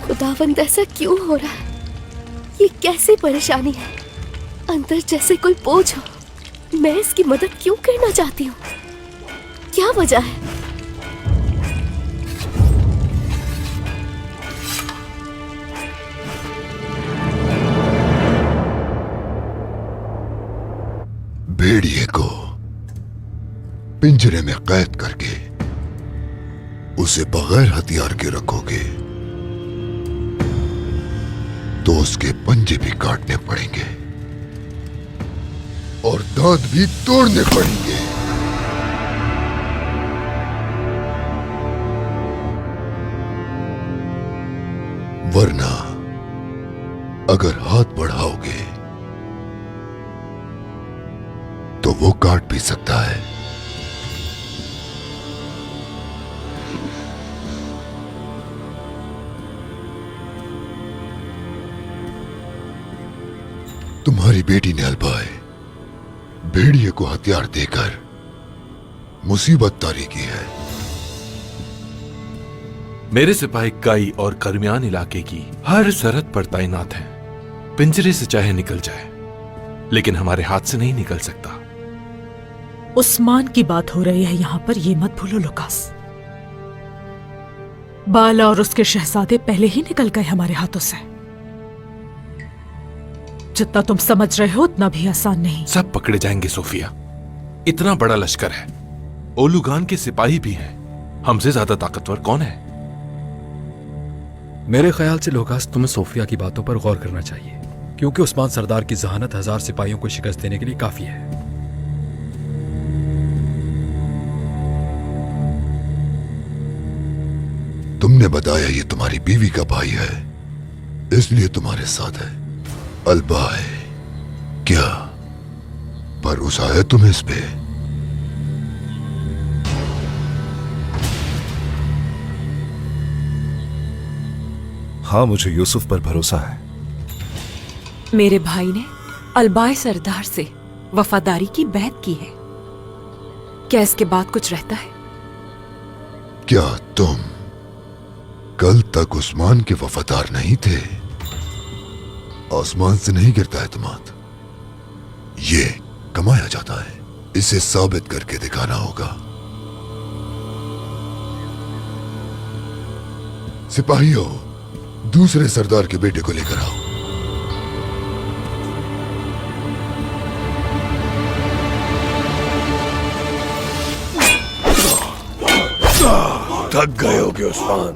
खुदावंद, ऐसा क्यों हो रहा है? ये कैसी परेशानी है? अंदर जैसे कोई बोझ हो। मैं इसकी मदद क्यों करना चाहती हूँ? क्या वजह है? भेड़िए को पिंजरे में कैद करके उसे बगैर हथियार के रखोगे तो उसके पंजे भी काटने पड़ेंगे और दांत भी तोड़ने पड़ेंगे। वरना अगर हाथ बढ़ाओगे तो वो काट भी सकता है। तुम्हारी बेटी ने अलबाए भेड़िए को हथियार देकर मुसीबत तारी की है। मेरे सिपाही काई और करमियान इलाके की हर सरहद पर तैनात हैं। पिंजरे से चाहे निकल जाए, लेकिन हमारे हाथ से नहीं निकल सकता। उस्मान की बात हो रही है यहां पर, ये मत भूलो लुकास। बाला और उसके शहजादे पहले ही निकल गए हमारे हाथों से। जितना तुम समझ रहे हो उतना भी आसान नहीं। सब पकड़े जाएंगे सोफिया, इतना बड़ा लश्कर है। ओलुगान के सिपाही भी हैं। हमसे ज्यादा ताकतवर कौन है? मेरे ख्याल से लुकास, तुम्हें सोफिया की बातों पर गौर करना चाहिए, क्योंकि उस्मान सरदार की जहानत 1000 सिपाहियों को शिकस्त देने के लिए काफी है। तुमने बताया ये तुम्हारी बीवी का भाई है, इसलिए तुम्हारे साथ है। अलबाए, क्या भरोसा है तुम्हें इस पे? हाँ, मुझे यूसुफ पर भरोसा है। मेरे भाई ने अलबाय सरदार से वफादारी की बैत की है। क्या इसके बाद कुछ रहता है? क्या तुम कल तक उस्मान के वफादार नहीं थे? आसमान से नहीं गिरता एतमाद, ये कमाया जाता है। इसे साबित करके दिखाना होगा। सिपाहियों, दूसरे सरदार के बेटे को लेकर आओ। थक गए होगे उस्मान,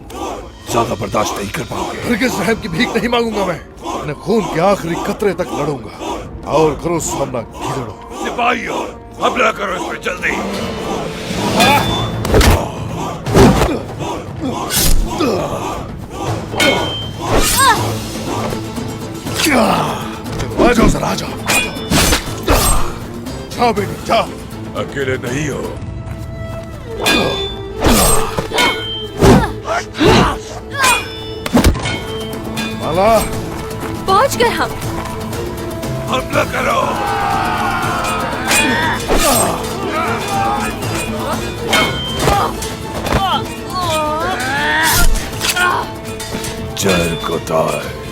ज्यादा बर्दाश्त नहीं कर पाओगे। हरगिज़ रहम की भीख नहीं मांगूंगा मैं। अपने खून के आखिरी कतरे तक लड़ूंगा। और करो सामना गिदड़ो। सिपाहियों, हमला करो इस पर जल्दी। आ जाओ जरा, आ जाओ। जाओ बेटी जाओ। अकेले नहीं हो। माला, पहुंच गए हम। हमला करो। जल को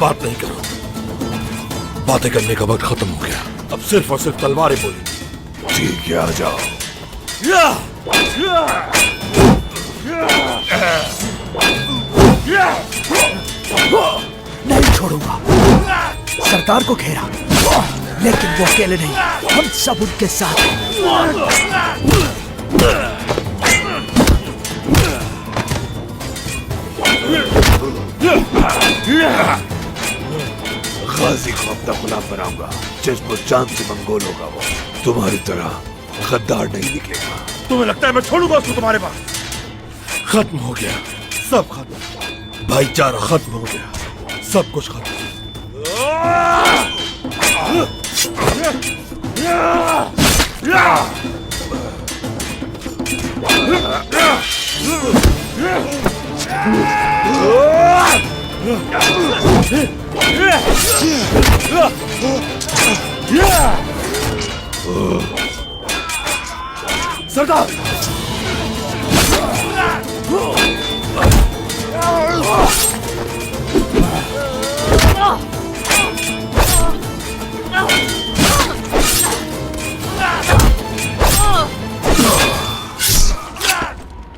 बात नहीं करो। बातें करने का वक्त खत्म हो गया। अब सिर्फ और सिर्फ तलवारें बोलेंगी। ठीक है, आ जाओ। नहीं छोड़ूंगा। सरदार को घेरा, लेकिन वो अकेले नहीं, हम सब उनके साथ हैं। गाजी को अपना गुलाम बनाऊंगा। जिस्म जान से मंगोल होगा वो। तुम्हारी तरह गद्दार नहीं निकलेगा। तुम्हें लगता है मैं छोड़ूंगा उसको तुम्हारे पास? खत्म हो गया, सब खत्म। भाईचारा खत्म हो गया, सब कुछ खत्म। सरदार,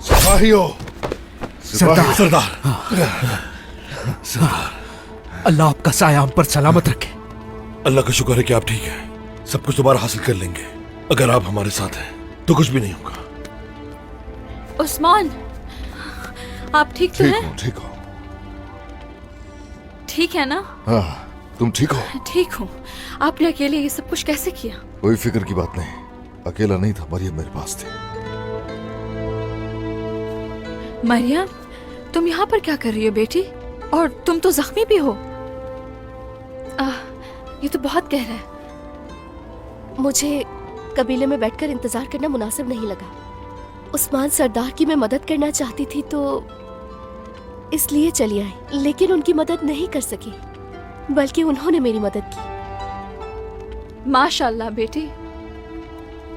सिपाहियों, सरदार, सरदार, अल्लाह आपका साया हम पर सलामत रखे। अल्लाह का शुक्र है कि आप ठीक हैं। सब कुछ दोबारा हासिल कर लेंगे। अगर आप हमारे साथ हैं तो कुछ भी नहीं होगा। उस्मान, आप ठीक तो हैं? ठीक हो। ठीक है ना? हाँ, तुम ठीक हो? ठीक हूँ। आपने अकेले ये सब कुछ कैसे किया? कोई फिक्र की बात नहीं। अकेला नहीं था, मरियम मेरे पास थी। मरियम, तुम यहाँ पर क्या कर रही हो बेटी? और तुम तो जख्मी भी हो। ये तो बहुत गहरा है। मुझे कबीले में बैठकर इंतजार करना मुनासिब नहीं लगा। उस्मान सरदार की मैं मदद करना चाहती थी तो इसलिए चली आई, लेकिन उनकी मदद नहीं कर सकी, बल्कि उन्होंने मेरी मदद की। माशाल्लाह बेटी,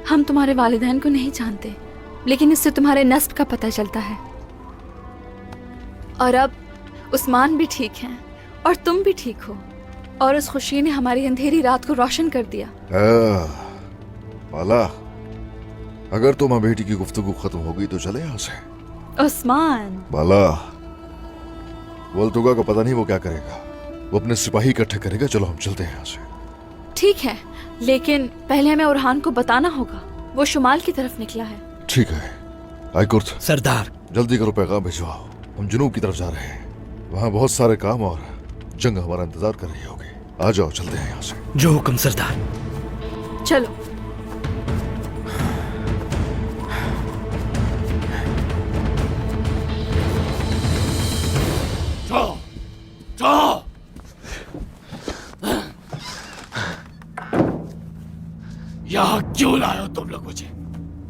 हम तुम्हारे वालिदैन को नहीं जानते, लेकिन इससे तुम्हारे नस्ब का पता चलता है। और अब उस्मान भी ठीक हैं और तुम भी ठीक हो, और उस खुशी ने हमारी अंधेरी रात को रोशन कर दिया। माला, अगर तुम्हारी बेटी की गुफ्तगू खत्म हो गई तो चले यहाँ से। उस्मान, माला, वल्तुगा को पता नहीं वो क्या करेगा। वो अपने सिपाही इकट्ठे करेगा। चलो हम चलते हैं यहाँ से। ठीक है, लेकिन पहले हमें उरहान को बताना होगा। वो शुमाल की तरफ निकला है। ठीक है। आइकुर्त, सरदार, जल्दी करो, पैगाम भिजवाओ। हम जुनूब की तरफ जा रहे हैं। वहाँ बहुत सारे काम और जंग हमारा इंतजार कर रही होगी। आ जाओ, चलते हैं यहाँ से। जो हुक्म सरदार। चलो। जाओ, जाओ। यहाँ क्यों लाए हो तुम लोग मुझे?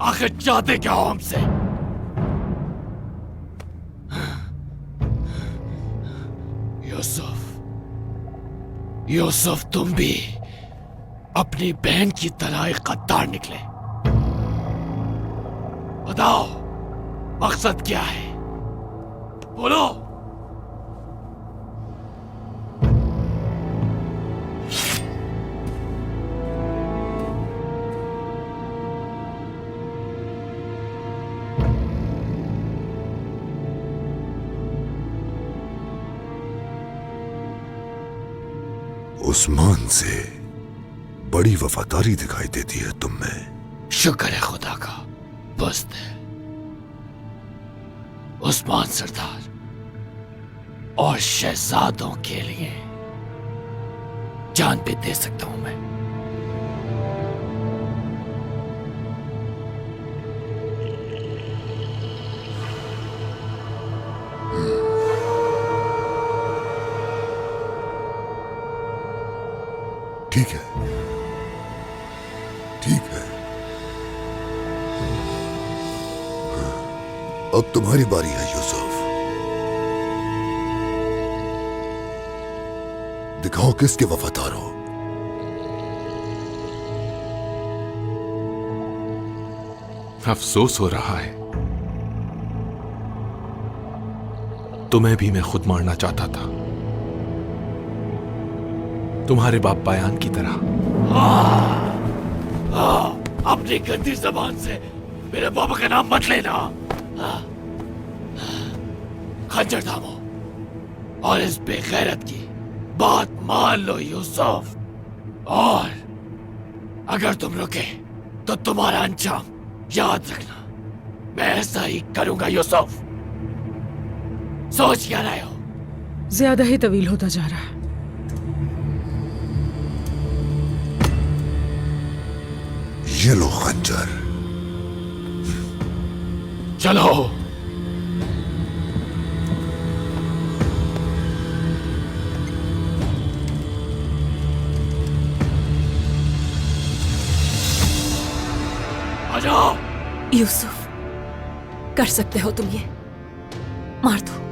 आखिर चाहते क्या हो हमसे? यूसुफ, यूसुफ तुम भी अपनी बहन की तरह एक गद्दार निकले। बताओ मकसद क्या है, बोलो। उस्मान से बड़ी वफादारी दिखाई देती है तुम में। शुक्र है खुदा का, बस उस्मान सरदार और शहजादों के लिए जान भी दे सकता हूं मैं। ठीक है, ठीक है। अब तुम्हारी बारी है यूसुफ। दिखाओ किसके वफादार हो। अफसोस हो रहा है, तुम्हें भी मैं खुद मारना चाहता था, तुम्हारे बाप बयान की तरह। अपनी गंदी जबान से मेरे बाबा का नाम मत लेना। खंजर थामो और इस बेगैरत की बात मान लो यूसुफ, और अगर तुम रुके तो तुम्हारा अंजाम याद रखना। मैं ऐसा ही करूंगा यूसुफ। सोच क्या रहे हो? ज्यादा ही तवील होता जा रहा है। ये लो खंजर। चलो। आ जाओ। यूसुफ, कर सकते हो तुम ये, मार दो।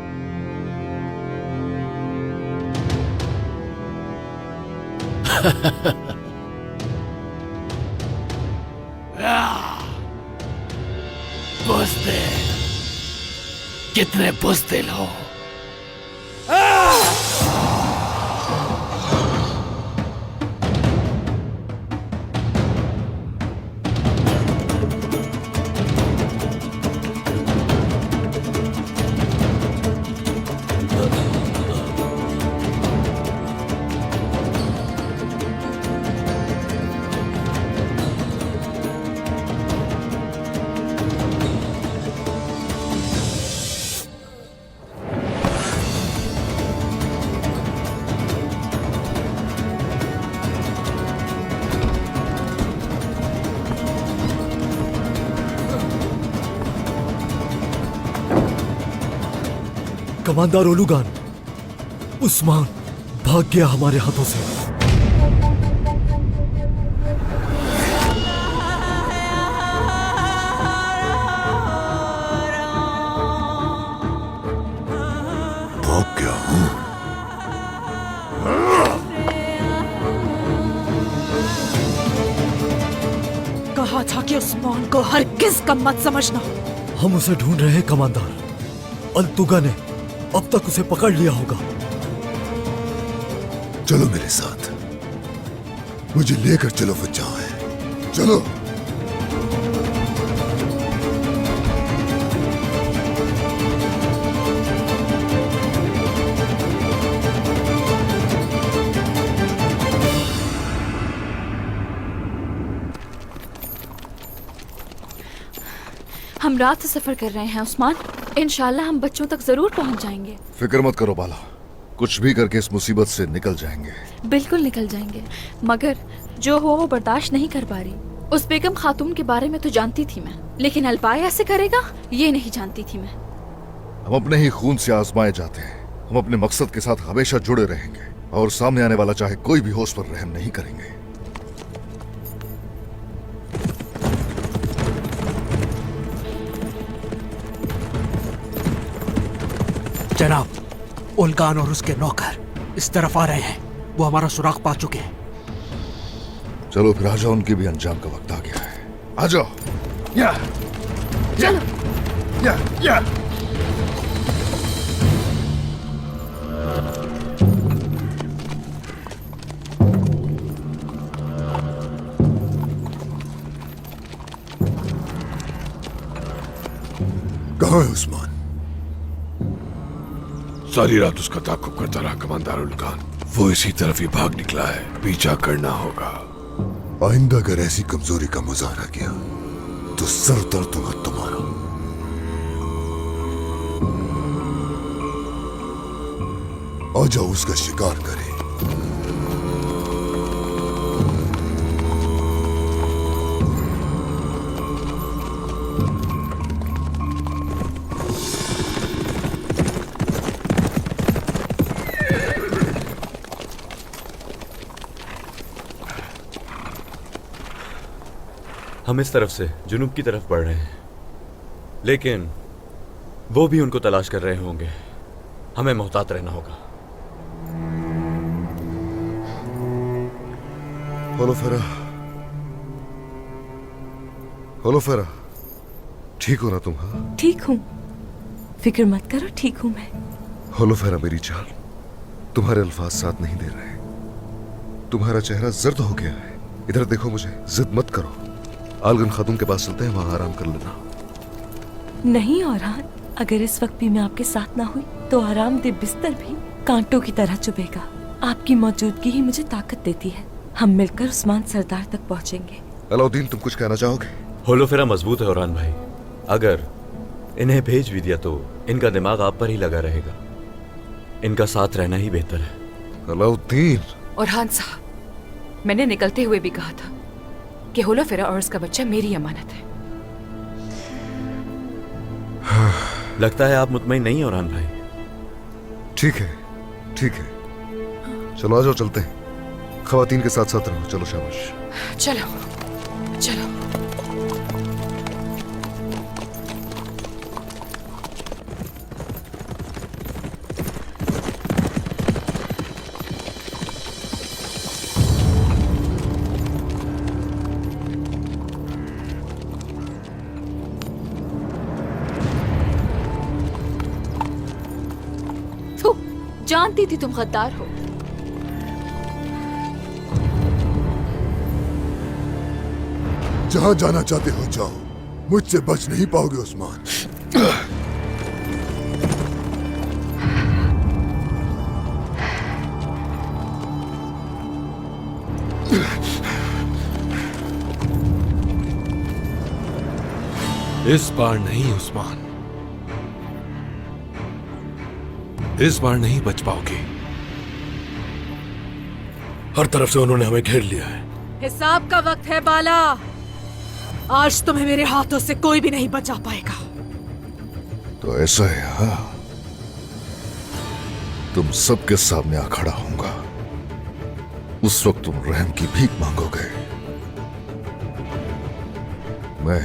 बुज़दिल, कितने बुज़दिल हो। कमांडर ओलुगान, उस्मान भाग गया हमारे हाथों से। भाग गया हूं। कहा था कि उस्मान को हरगिज़ कम मत समझना। हम उसे ढूंढ रहे हैं कमांडर। अल्तुगा ने अब तक उसे पकड़ लिया होगा। चलो मेरे साथ, मुझे लेकर चलो वो जहां है। चलो। हम रात से सफर कर रहे हैं उस्मान। इंशाल्लाह हम बच्चों तक जरूर पहुंच जाएंगे। फिक्र मत करो बाला, कुछ भी करके इस मुसीबत से निकल जाएंगे। बिल्कुल निकल जाएंगे, मगर जो हो वो बर्दाश्त नहीं कर पा रही। उस बेगम खातून के बारे में तो जानती थी मैं, लेकिन अलपाय ऐसे करेगा ये नहीं जानती थी मैं। हम अपने ही खून से आजमाए जाते हैं। हम अपने मकसद के साथ हमेशा जुड़े रहेंगे और सामने आने वाला चाहे कोई भी हो उस पर रहम नहीं करेंगे। जनाब, उल्गान और उसके नौकर इस तरफ आ रहे हैं। वो हमारा सुराग पा चुके हैं। चलो फिर आ जाओ, उनके भी अंजाम का वक्त आ गया है। आ जाओ। या चलो। या कहाँ है उस्मान? सारी रात उसका ताकुब करता रहा कमांडर उल खान। वो इसी तरफ ही भाग निकला है। पीछा करना होगा। आइंदा अगर ऐसी कमजोरी का मुजाहरा किया तो सर दर्द होगा तुम्हारा। आ जाओ, उसका शिकार करें। हम इस तरफ से जुनूब की तरफ बढ़ रहे हैं, लेकिन वो भी उनको तलाश कर रहे होंगे। हमें मोहतात रहना होगा। होलोफेरा, ठीक हो ना तुम? हाँ ठीक हूँ, फिक्र मत करो, ठीक हूँ मैं। होलोफेरा मेरी जान, तुम्हारे अल्फाज साथ नहीं दे रहे। तुम्हारा चेहरा जर्द हो गया है। इधर देखो मुझे, जिद मत करो। आलगन खातून के पास चलते हैं, वहां आराम कर लेना। नहीं औरहान, अगर इस वक्त भी मैं आपके साथ ना हुई तो आरामदेह बिस्तर भी कांटों की तरह चुभेगा। आपकी मौजूदगी ही मुझे ताकत देती है। हम मिलकर उस्मान सरदार तक पहुंचेंगे। अलाउद्दीन, तुम कुछ कहना चाहोगे? होलोफेरा मजबूत है औरान भाई। अगर इन्हें भेज भी दिया तो इनका दिमाग आप पर ही लगा रहेगा। इनका साथ रहना ही बेहतर है। अलाउद्दीन। औरहान साहब, मैंने निकलते हुए भी कहा था कि होलोफेरा और उसका बच्चा मेरी अमानत है। लगता है आप मुतमईन नहीं औरान भाई। ठीक है, ठीक है, चलो आ जाओ, चलते हैं। खवातीन के साथ साथ रहो। चलो शाबाश। चलो चलो। जानती थी तुम गद्दार हो। जहां जाना चाहते हो जाओ, मुझसे बच नहीं पाओगे उस्मान। इस बार नहीं उस्मान, इस बार नहीं बच पाओगे। हर तरफ से उन्होंने हमें घेर लिया है। हिसाब का वक्त है बाला। आज तुम्हें मेरे हाथों से कोई भी नहीं बचा पाएगा। तो ऐसा है? हाँ, तुम सबके सामने आ खड़ा होऊंगा। उस वक्त तुम रहम की भीख मांगोगे। मैं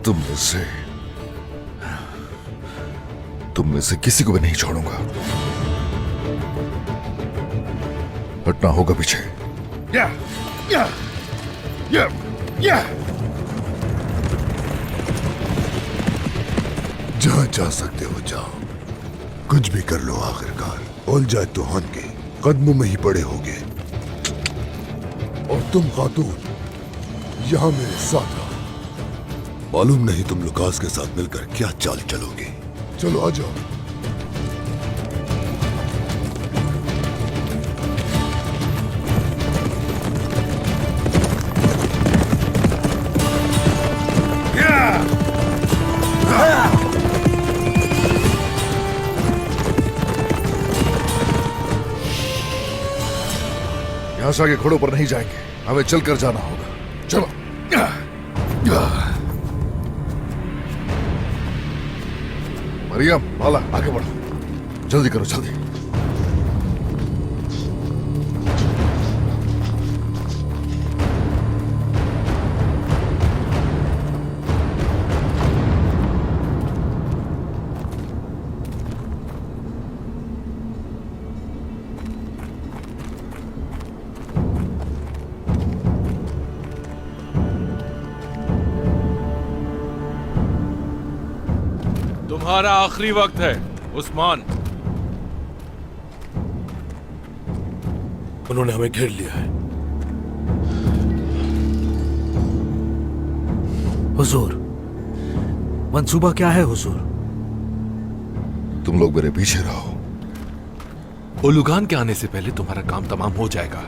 तुम में से किसी को भी नहीं छोड़ूंगा। हटना होगा पीछे। या, या, या, या। जहां जा सकते हो जाओ, कुछ भी कर लो। आखिरकार ओल जाए तो हन के कदमों में ही पड़े होगे। और तुम खातून यहां मेरे साथ रहो। मालूम नहीं तुम लुकास के साथ मिलकर क्या चाल चलोगे। चलो आ जाओ। यहां से आगे घोड़ों पर नहीं जाएंगे, हमें चलकर जाना होगा। चलो। मरियम, बाला, आगे बढ़ो। जल्दी करो, जल्दी। तुम्हारा आखिरी वक्त है उस्मान। उन्होंने हमें घेर लिया है। हुजूर, मंसूबा क्या है हुजूर? तुम लोग मेरे पीछे रहो। ओलुगान के आने से पहले तुम्हारा काम तमाम हो जाएगा।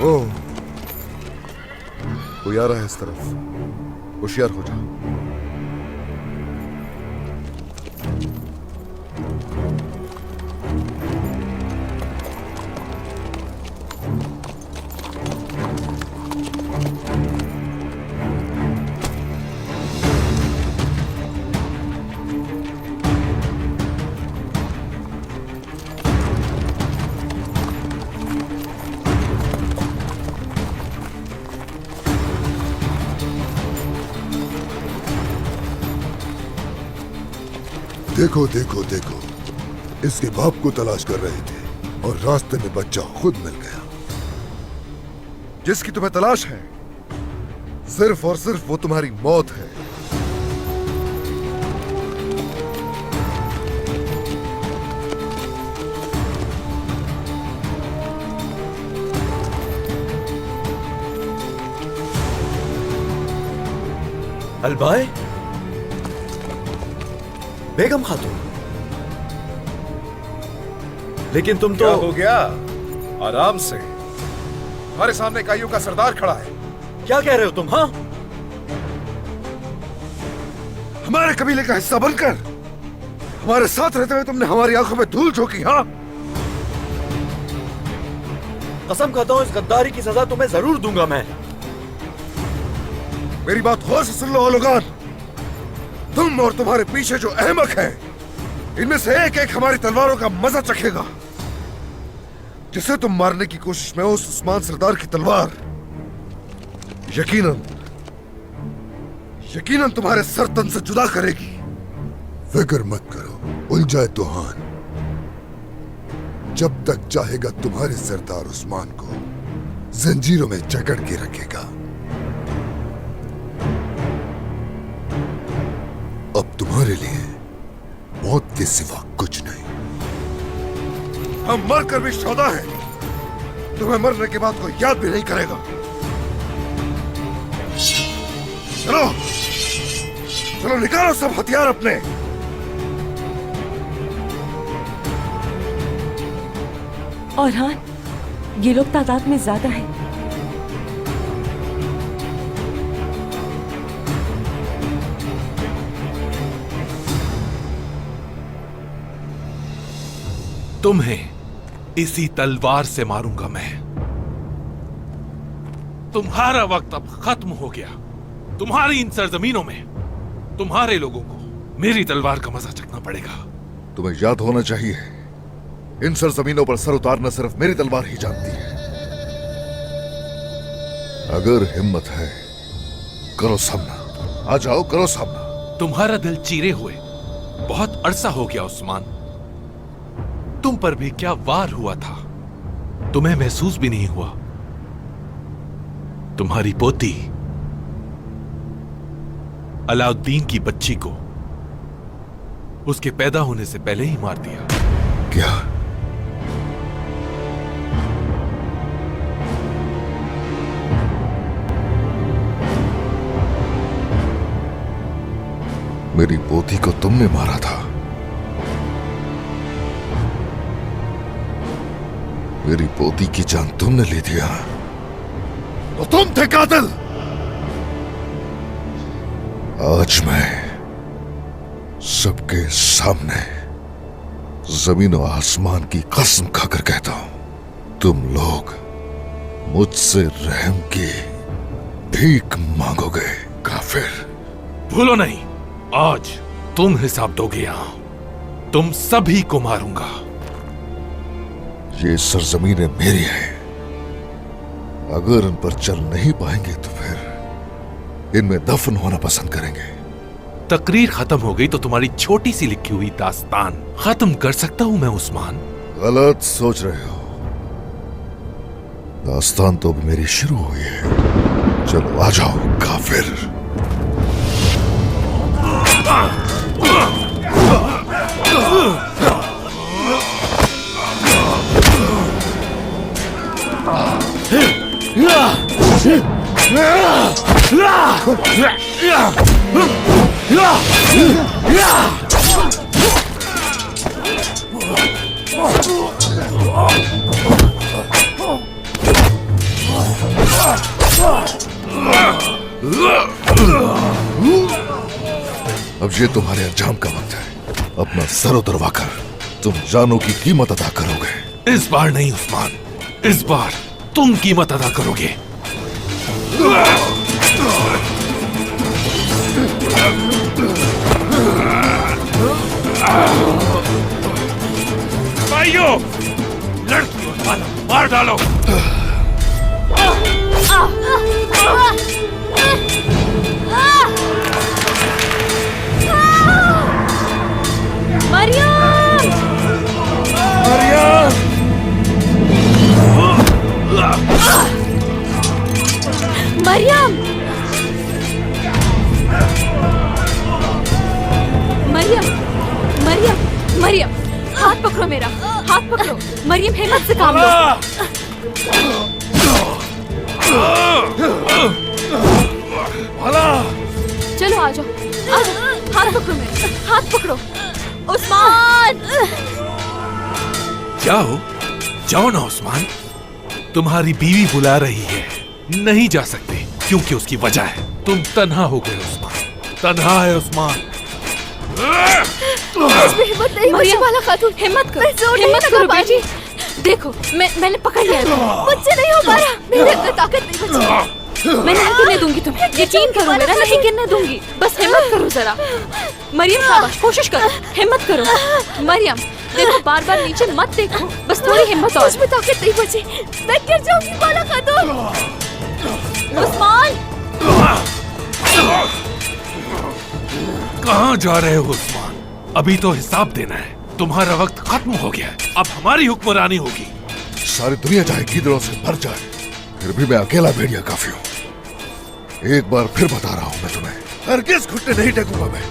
ओह, कोई आ रहा है इस तरफ। होशियार हो जाओ। देखो देखो देखो, इसके बाप को तलाश कर रहे थे और रास्ते में बच्चा खुद मिल गया। जिसकी तुम्हें तलाश है सिर्फ और सिर्फ वो तुम्हारी मौत है। अलबाय, बेगम खातून, लेकिन तुम तो। क्या हो गया? आराम से। हमारे सामने काइयों का सरदार खड़ा है। क्या कह रहे हो तुम? हाँ, हमारे कबीले का हिस्सा बनकर हमारे साथ रहते हुए तुमने हमारी आंखों में धूल झोंकी। हाँ, कसम खाता हूं इस गद्दारी की सजा तुम्हें जरूर दूंगा मैं। मेरी बात गौर से सुन लो ओलुगान। तुम और तुम्हारे पीछे जो अहमक हैं, इनमें से एक एक हमारी तलवारों का मजा चखेगा। जिसे तुम मारने की कोशिश में हो, उस उस्मान सरदार की तलवार यकीनन तुम्हारे सर तन से जुदा करेगी। फिक्र मत करो, उलझाए तोहान जब तक चाहेगा तुम्हारे सरदार उस्मान को जंजीरों में जकड़ के रखेगा। अब तुम्हारे लिए मौत के सिवा कुछ नहीं। हम मर कर भी सौदा है। तुम्हें मरने के बाद कोई याद भी नहीं करेगा। चलो चलो, निकालो सब हथियार अपने। और हाँ, ये लोग तादाद में ज्यादा हैं। तुम्हें इसी तलवार से मारूंगा मैं। तुम्हारा वक्त अब खत्म हो गया। तुम्हारी इन सरजमीनों में तुम्हारे लोगों को मेरी तलवार का मजा चखना पड़ेगा। तुम्हें याद होना चाहिए, इन सरजमीनों पर सर उतारना सिर्फ मेरी तलवार ही जानती है। अगर हिम्मत है करो सामना। आ जाओ, करो सामना। तुम्हारा दिल चीरे हुए बहुत अरसा हो गया उस्मान। तुम पर भी क्या वार हुआ था, तुम्हें महसूस भी नहीं हुआ। तुम्हारी पोती अलाउद्दीन की बच्ची को उसके पैदा होने से पहले ही मार दिया। क्या? मेरी पोती को तुमने मारा था? मेरी पोती की जान तुमने ले दिया तो तुम थे कातिल। आज मैं सबके सामने जमीन और आसमान की कसम खाकर कहता हूं, तुम लोग मुझसे रहम की भीख मांगोगे। काफिर। भूलो नहीं, आज तुम हिसाब दोगे। यहां तुम सभी को मारूंगा। ये सरजमीनें मेरी हैं। अगर उन पर चल नहीं पाएंगे तो फिर इनमें दफन होना पसंद करेंगे। तकरीर खत्म हो गई तो तुम्हारी छोटी सी लिखी हुई दास्तान खत्म कर सकता हूं मैं उस्मान? गलत सोच रहे हो। दास्तान तो अब मेरी शुरू हुई है। चलो आ जाओ काफिर। अब ये तुम्हारे अंजाम का वक्त है। अपना सर उतरवा कर तुम जानों की कीमत अदा करोगे। इस बार नहीं उस्मान, इस बार तुम कीमत अदा करोगे। भाइयों, लड़कियों वाला मार डालो। मरियम! मरियम! मरियम! मरियम! मरियम! हाथ पकड़ो मेरा, हाथ पकड़ो। मरियम, हिम्मत से काम लो। चलो आ जाओ, आ जाओ। हाथ पकड़ो मेरा, हाथ पकड़ो। उस्मान! जाओ, जाओ ना उस्मान। तुम्हारी बीवी बुला रही है। नहीं जा सकते क्योंकि उसकी वजह है। तुम तन्हा हो गए उस्मान, तन्हा है उस्मान। हिम्मत नहीं मरियम वाला खातून, हिम्मत करो, हिम्मत करो बेटी। देखो मैंने पकड़ लिया है। मुझसे नहीं हो पा रहा, मेरे अंदर ताकत नहीं बची। मैं नहीं गिरने दूंगी तुम्हें, यकीन करो मेरा, नहीं गिरने दूंगी। बस हिम्मत करो जरा। मरियम शाबाश, कोशिश करो, हिम्मत करो। मरियम देखो, बार बार नीचे मत देखो, बस थोड़ी हिम्मत और। मुझमें ताकत नहीं बची, मैं गिर जाऊंगी बाला खातून। उस्मान! कहाँ जा रहे हो उस्मान? अभी तो हिसाब देना है। तुम्हारा वक्त खत्म हो गया है, अब हमारी हुक्मरानी होगी। सारी दुनिया चाहे गिदड़ों से भर जाए, फिर भी मैं अकेला भेड़िया काफी हूँ। एक बार फिर बता रहा हूँ मैं तुम्हें, हरगिज़ घुटने नहीं टेकूंगा मैं।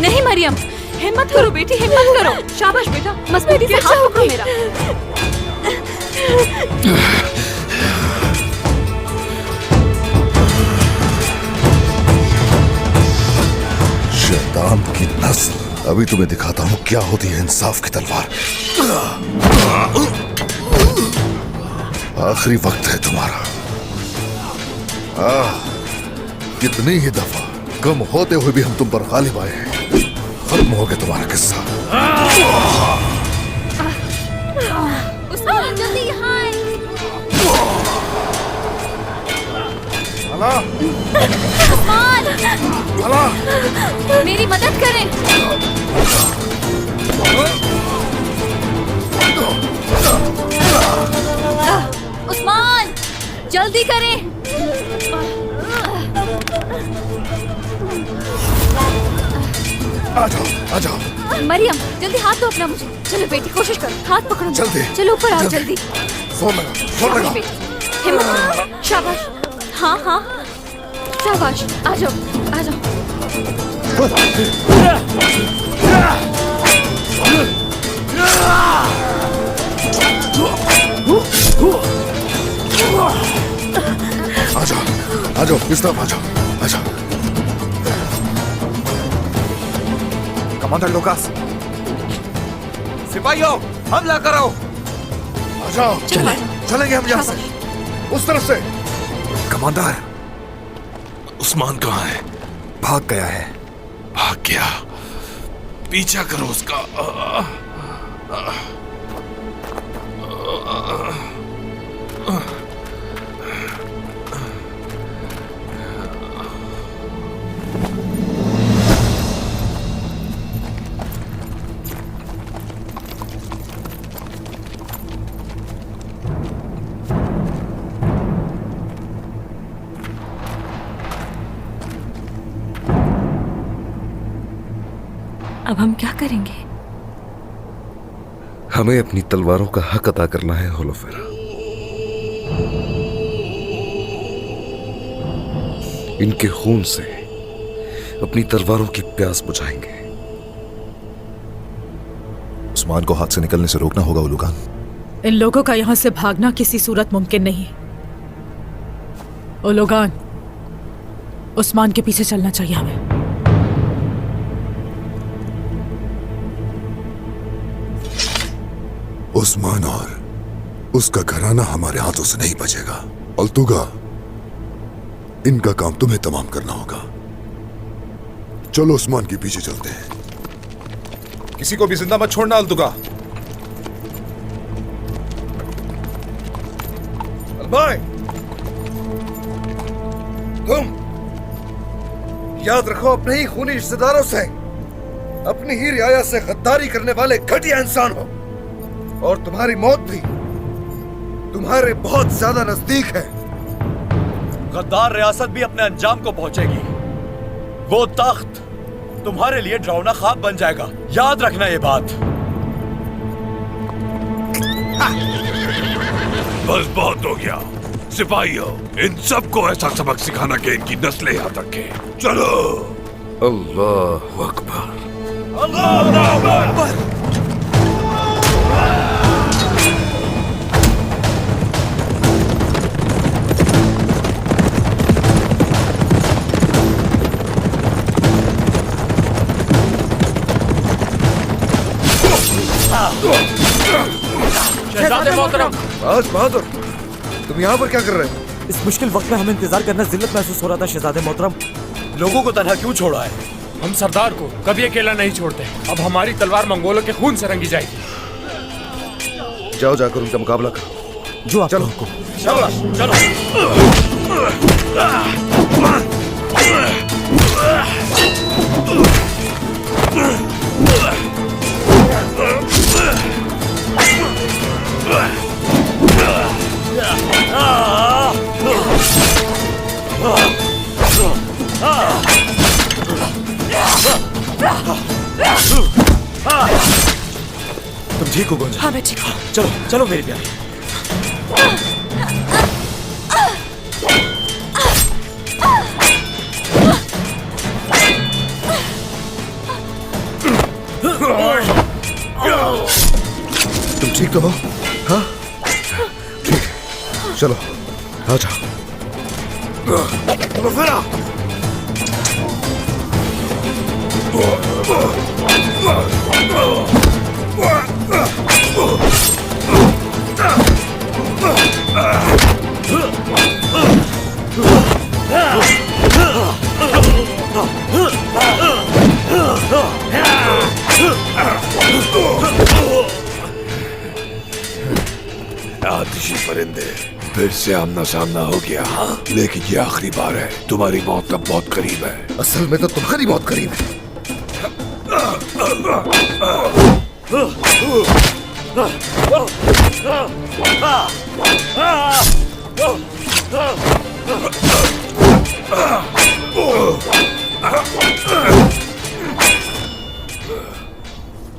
नहीं मरियम, हिम्मत करो बेटी, हिम्मत करो। शाबाश बेटा, मजबूती से हाथ पकड़ो मेरा। शैतान की नस्ल, अभी तुम्हें दिखाता हूँ क्या होती है इंसाफ की तलवार। आखिरी वक्त है तुम्हारा। कितनी ही दफा कम होते हुए भी हम तुम पर गालिब आए हैं। खत्म हो गया तुम्हारा किस्सा। उस्मान जल्दी यहाँ आए। उस्मान! मेरी मदद करें। उस्मान जल्दी करें। आ जाओ, आ जाओ। मरियम जल्दी हाथ दो अपना मुझे। चलो बेटी, कोशिश करो, हाथ पकड़ो। जल्दी। चलो ऊपर आओ जल्दी। फोन लगा, फोन लगा। बेटी हिम्मत, शाबाश। हाँ हाँ शाबाश, आ जाओ, आ जाओ। आ जाओ, आ जाओ, इस तरफ आ जाओ, आ जाओ। कमांडर लुकास, सिपाहियों हमला करो। आ जाओ, चलेंगे हम यहाँ से, उस तरफ से। कमांडर, उस्मान कहाँ है? भाग गया है। भाग गया? पीछा करो उसका। अब हम क्या करेंगे? हमें अपनी तलवारों का हक अदा करना है होलोफेरा। इनके खून से अपनी तलवारों की प्यास बुझाएंगे। उस्मान को हाथ से निकलने से रोकना होगा उलूगान। इन लोगों का यहां से भागना किसी सूरत मुमकिन नहीं। उलूगान, उस्मान के पीछे चलना चाहिए हमें। उस्मान और उसका घराना हमारे हाथों से नहीं बचेगा। अल्तुगा, इनका काम तुम्हें तमाम करना होगा। चलो उस्मान के पीछे चलते हैं। किसी को भी जिंदा मत छोड़ना अल्तुगा। भाई, तुम याद रखो, अपने ही खूनी रिश्तेदारों से, अपनी ही रियाया से गद्दारी करने वाले घटिया इंसान हो, और तुम्हारी मौत भी तुम्हारे बहुत ज्यादा नजदीक है। गद्दार रियासत भी अपने अंजाम को पहुंचेगी। वो तख्त तुम्हारे लिए डरावना ख्वाब बन जाएगा, याद रखना ये बात। बस बहुत हो गया सिपाहियों, इन सबको ऐसा सबक सिखाना कि इनकी नस्लें याद रखें। चलो। अल्लाह अकबर। अल्लाह अकबर। शहजादे मोहतरम। बहादुर, तुम यहाँ पर क्या कर रहे हो? इस मुश्किल वक्त में हमें इंतजार करना जिल्लत महसूस हो रहा था शहजादे मोहतरम। लोगों को तन्हा क्यों छोड़ा है? हम सरदार को कभी अकेला नहीं छोड़ते। अब हमारी तलवार मंगोलों के खून से रंगी जाएगी। जाओ, जाकर उनका मुकाबला करो। जो आप चलो। चलो। तुम ठीक हो गोंजा? हाँ, मैं ठीक हूँ। चलो चलो मेरी प्यारी। तुम ठीक तो हो? हाँ, ठीक। चलो, आ जाओ। चलो फिर आ। आतिशी परिंदे, फिर से आमना सामना हो गया। लेकिन ये आखिरी बार है। तुम्हारी मौत अब बहुत करीब है। असल में तो तुम्हारी मौत करीब है।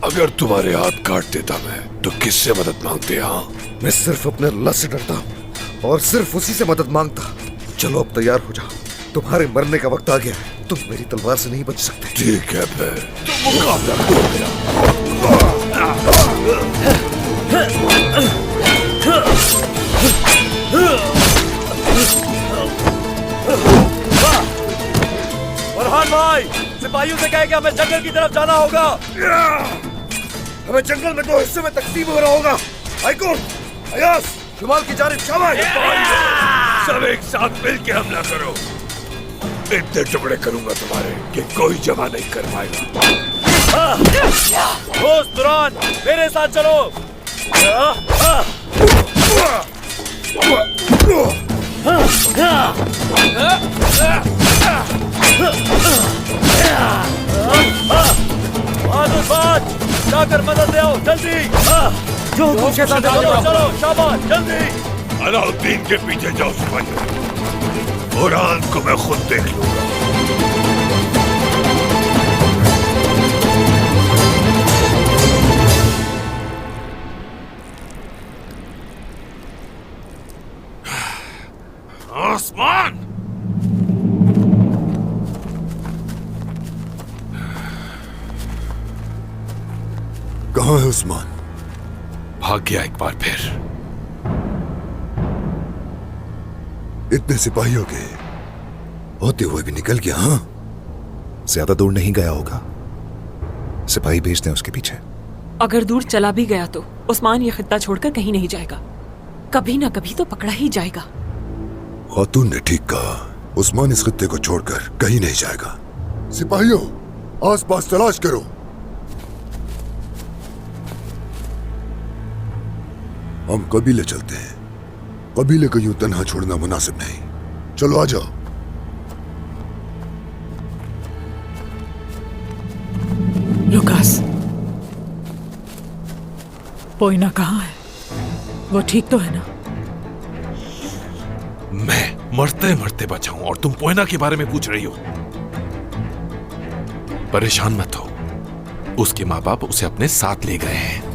अगर तुम्हारे हाथ काट देता मैं तो किससे मदद मांगते? हाँ, मैं सिर्फ अपने अल्लाह से डरता हूँ और सिर्फ उसी से मदद मांगता। चलो अब तैयार हो जाओ, तुम्हारे मरने का वक्त आ गया है। तुम मेरी तलवार से नहीं बच सकते। ठीक है, फिर तुम मुकाबला करो मेरा। फरहान भाई, सिपाहियों से कहे कि हमें जंगल की तरफ जाना होगा। हमें जंगल में 2 हिस्से में तकसीम हो रहा होगा। हाइकोर्ट, अयास, शुमाल की जानिब शाबाश। सब एक साथ मिलकर हमला करो। इतने टुकड़े करूंगा तुम्हारे कि कोई जमा नहीं कर पाएगा। दोस्त दुरान, मेरे साथ चलो। बहादुर बात, जाकर मदद ले आओ जल्दी। जो हुकुम शहजादे चलो चलो, शाबाश, जल्दी। अलाउद्दीन के पीछे जाओ सिपाहियों। कुरान को मैं खुद देख लूंगा। उस्मान! कहाँ है उस्मान? भाग गया एक बार फिर। इतने सिपाहियों के होते हुए भी निकल गया। हाँ, ज्यादा दूर नहीं गया होगा, सिपाही भेज दें उसके पीछे। अगर दूर चला भी गया तो उस्मान ये खित्ता छोड़कर कहीं नहीं जाएगा। कभी ना कभी तो पकड़ा ही जाएगा। खातून ने ठीक कहा, उस्मान इस खित्ते को छोड़कर कहीं नहीं जाएगा। सिपाहियों, आसपास तलाश करो। हम कबीले चलते हैं। कबीले को यूं तन्हा छोड़ना मुनासिब नहीं। चलो आ जाओ। लुकास, पोइना कहाँ है? वो ठीक तो है ना? मैं मरते मरते बचा हूं और तुम पोयना के बारे में पूछ रही हो। परेशान मत हो, उसके माँ बाप उसे अपने साथ ले गए हैं।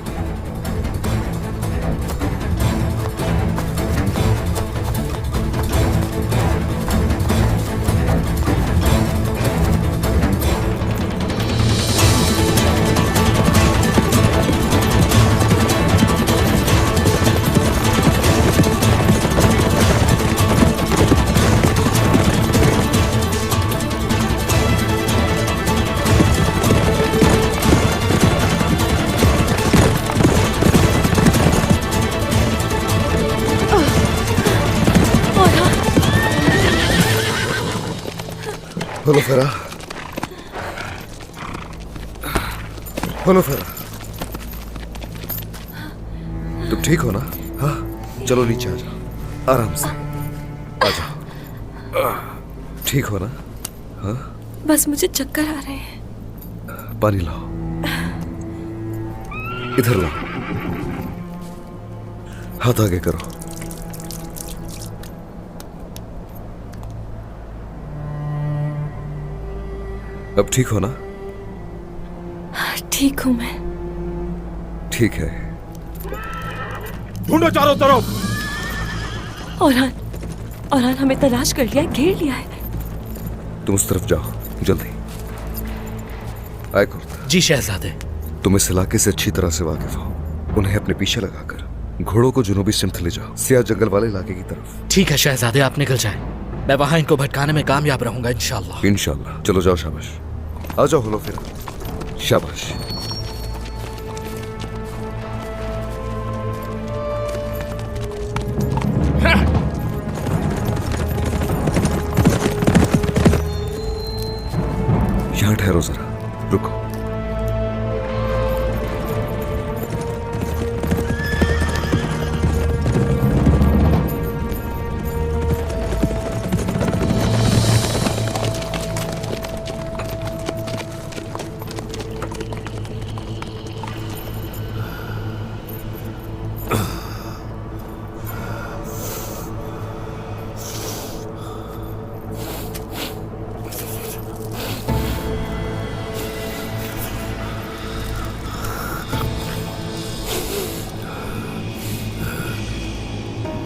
हेलो फेरा, हेलो फेरा, तुम ठीक हो ना? हाँ, चलो नीचे आ जाओ, आराम से आ जाओ। ठीक हो ना? हाँ, बस मुझे चक्कर आ रहे हैं। पानी लाओ, इधर लाओ, हाथ आगे करो। अब ठीक हो ना? ठीक हूं मैं। ठीक है। ढूंढो चारों तरफ। औरहान हमें तलाश कर लिया है, घेर लिया है। तुम उस तरफ जाओ जल्दी। आए कुर्ता। जी शहजादे। तुम इस इलाके से अच्छी तरह से वाकिफ हो। उन्हें अपने पीछे लगाकर घोड़ों को जुनूबी सिमत ले जाओ, सियाह जंगल वाले इलाके की तरफ। ठीक है शहजादे, आप निकल जाएं। मैं वहां इनको भटकाने में कामयाब रहूंगा इंशाल्लाह। इंशाल्लाह। चलो जाओ, शाबाश। आ जाओ हुलो फिर, शाबाश। यहां ठहरो जरा, रुको।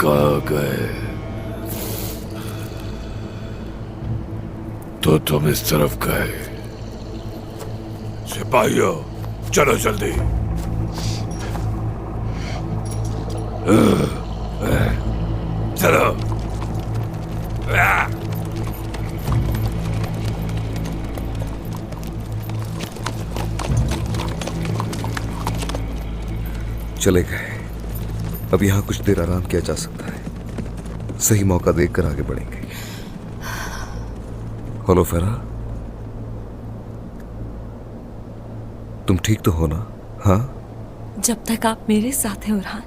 कहाँ गए? तो तुम इस तरफ गए। सिपाहियों, चलो जल्दी। चलो। चले गए। अब यहां कुछ देर आराम किया जा सकता है। सही मौका देखकर आगे बढ़ेंगे। हेलो फेरा, तुम ठीक तो हो ना? हाँ, जब तक आप मेरे साथ हैं औरहान,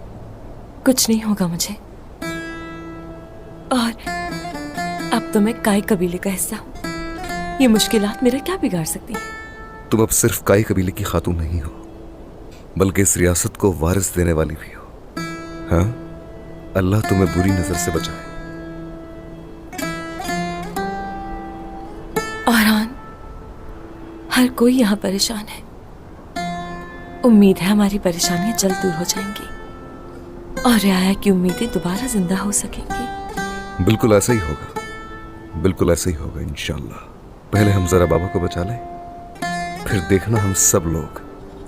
कुछ नहीं होगा मुझे। और अब तो मैं काई कबीले का हिस्सा हूं। ये मुश्किलात मेरा क्या बिगाड़ सकती हैं? तुम अब सिर्फ काई कबीले की खातून नहीं हो, बल्कि इस रियासत को वारिस देने वाली भी हो। हाँ, अल्लाह तुम्हें बुरी नजर से बचाए। औरहान, हर कोई यहाँ परेशान है। उम्मीद है हमारी परेशानियां जल्द दूर हो जाएंगी और रियाया की उम्मीदें दोबारा जिंदा हो सकेंगी। बिल्कुल ऐसा ही होगा, बिल्कुल ऐसा ही होगा इंशाल्लाह। पहले हम जरा बाबा को बचा लें, फिर देखना हम सब लोग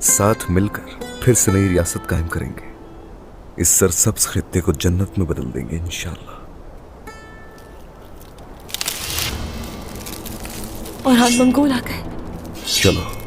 साथ मिलकर फिर से नई रियासत कायम करेंगे। इस सरसब्ज खित्ते को जन्नत में बदल देंगे इंशाल्लाह। और हम मंगोल आ गए। चलो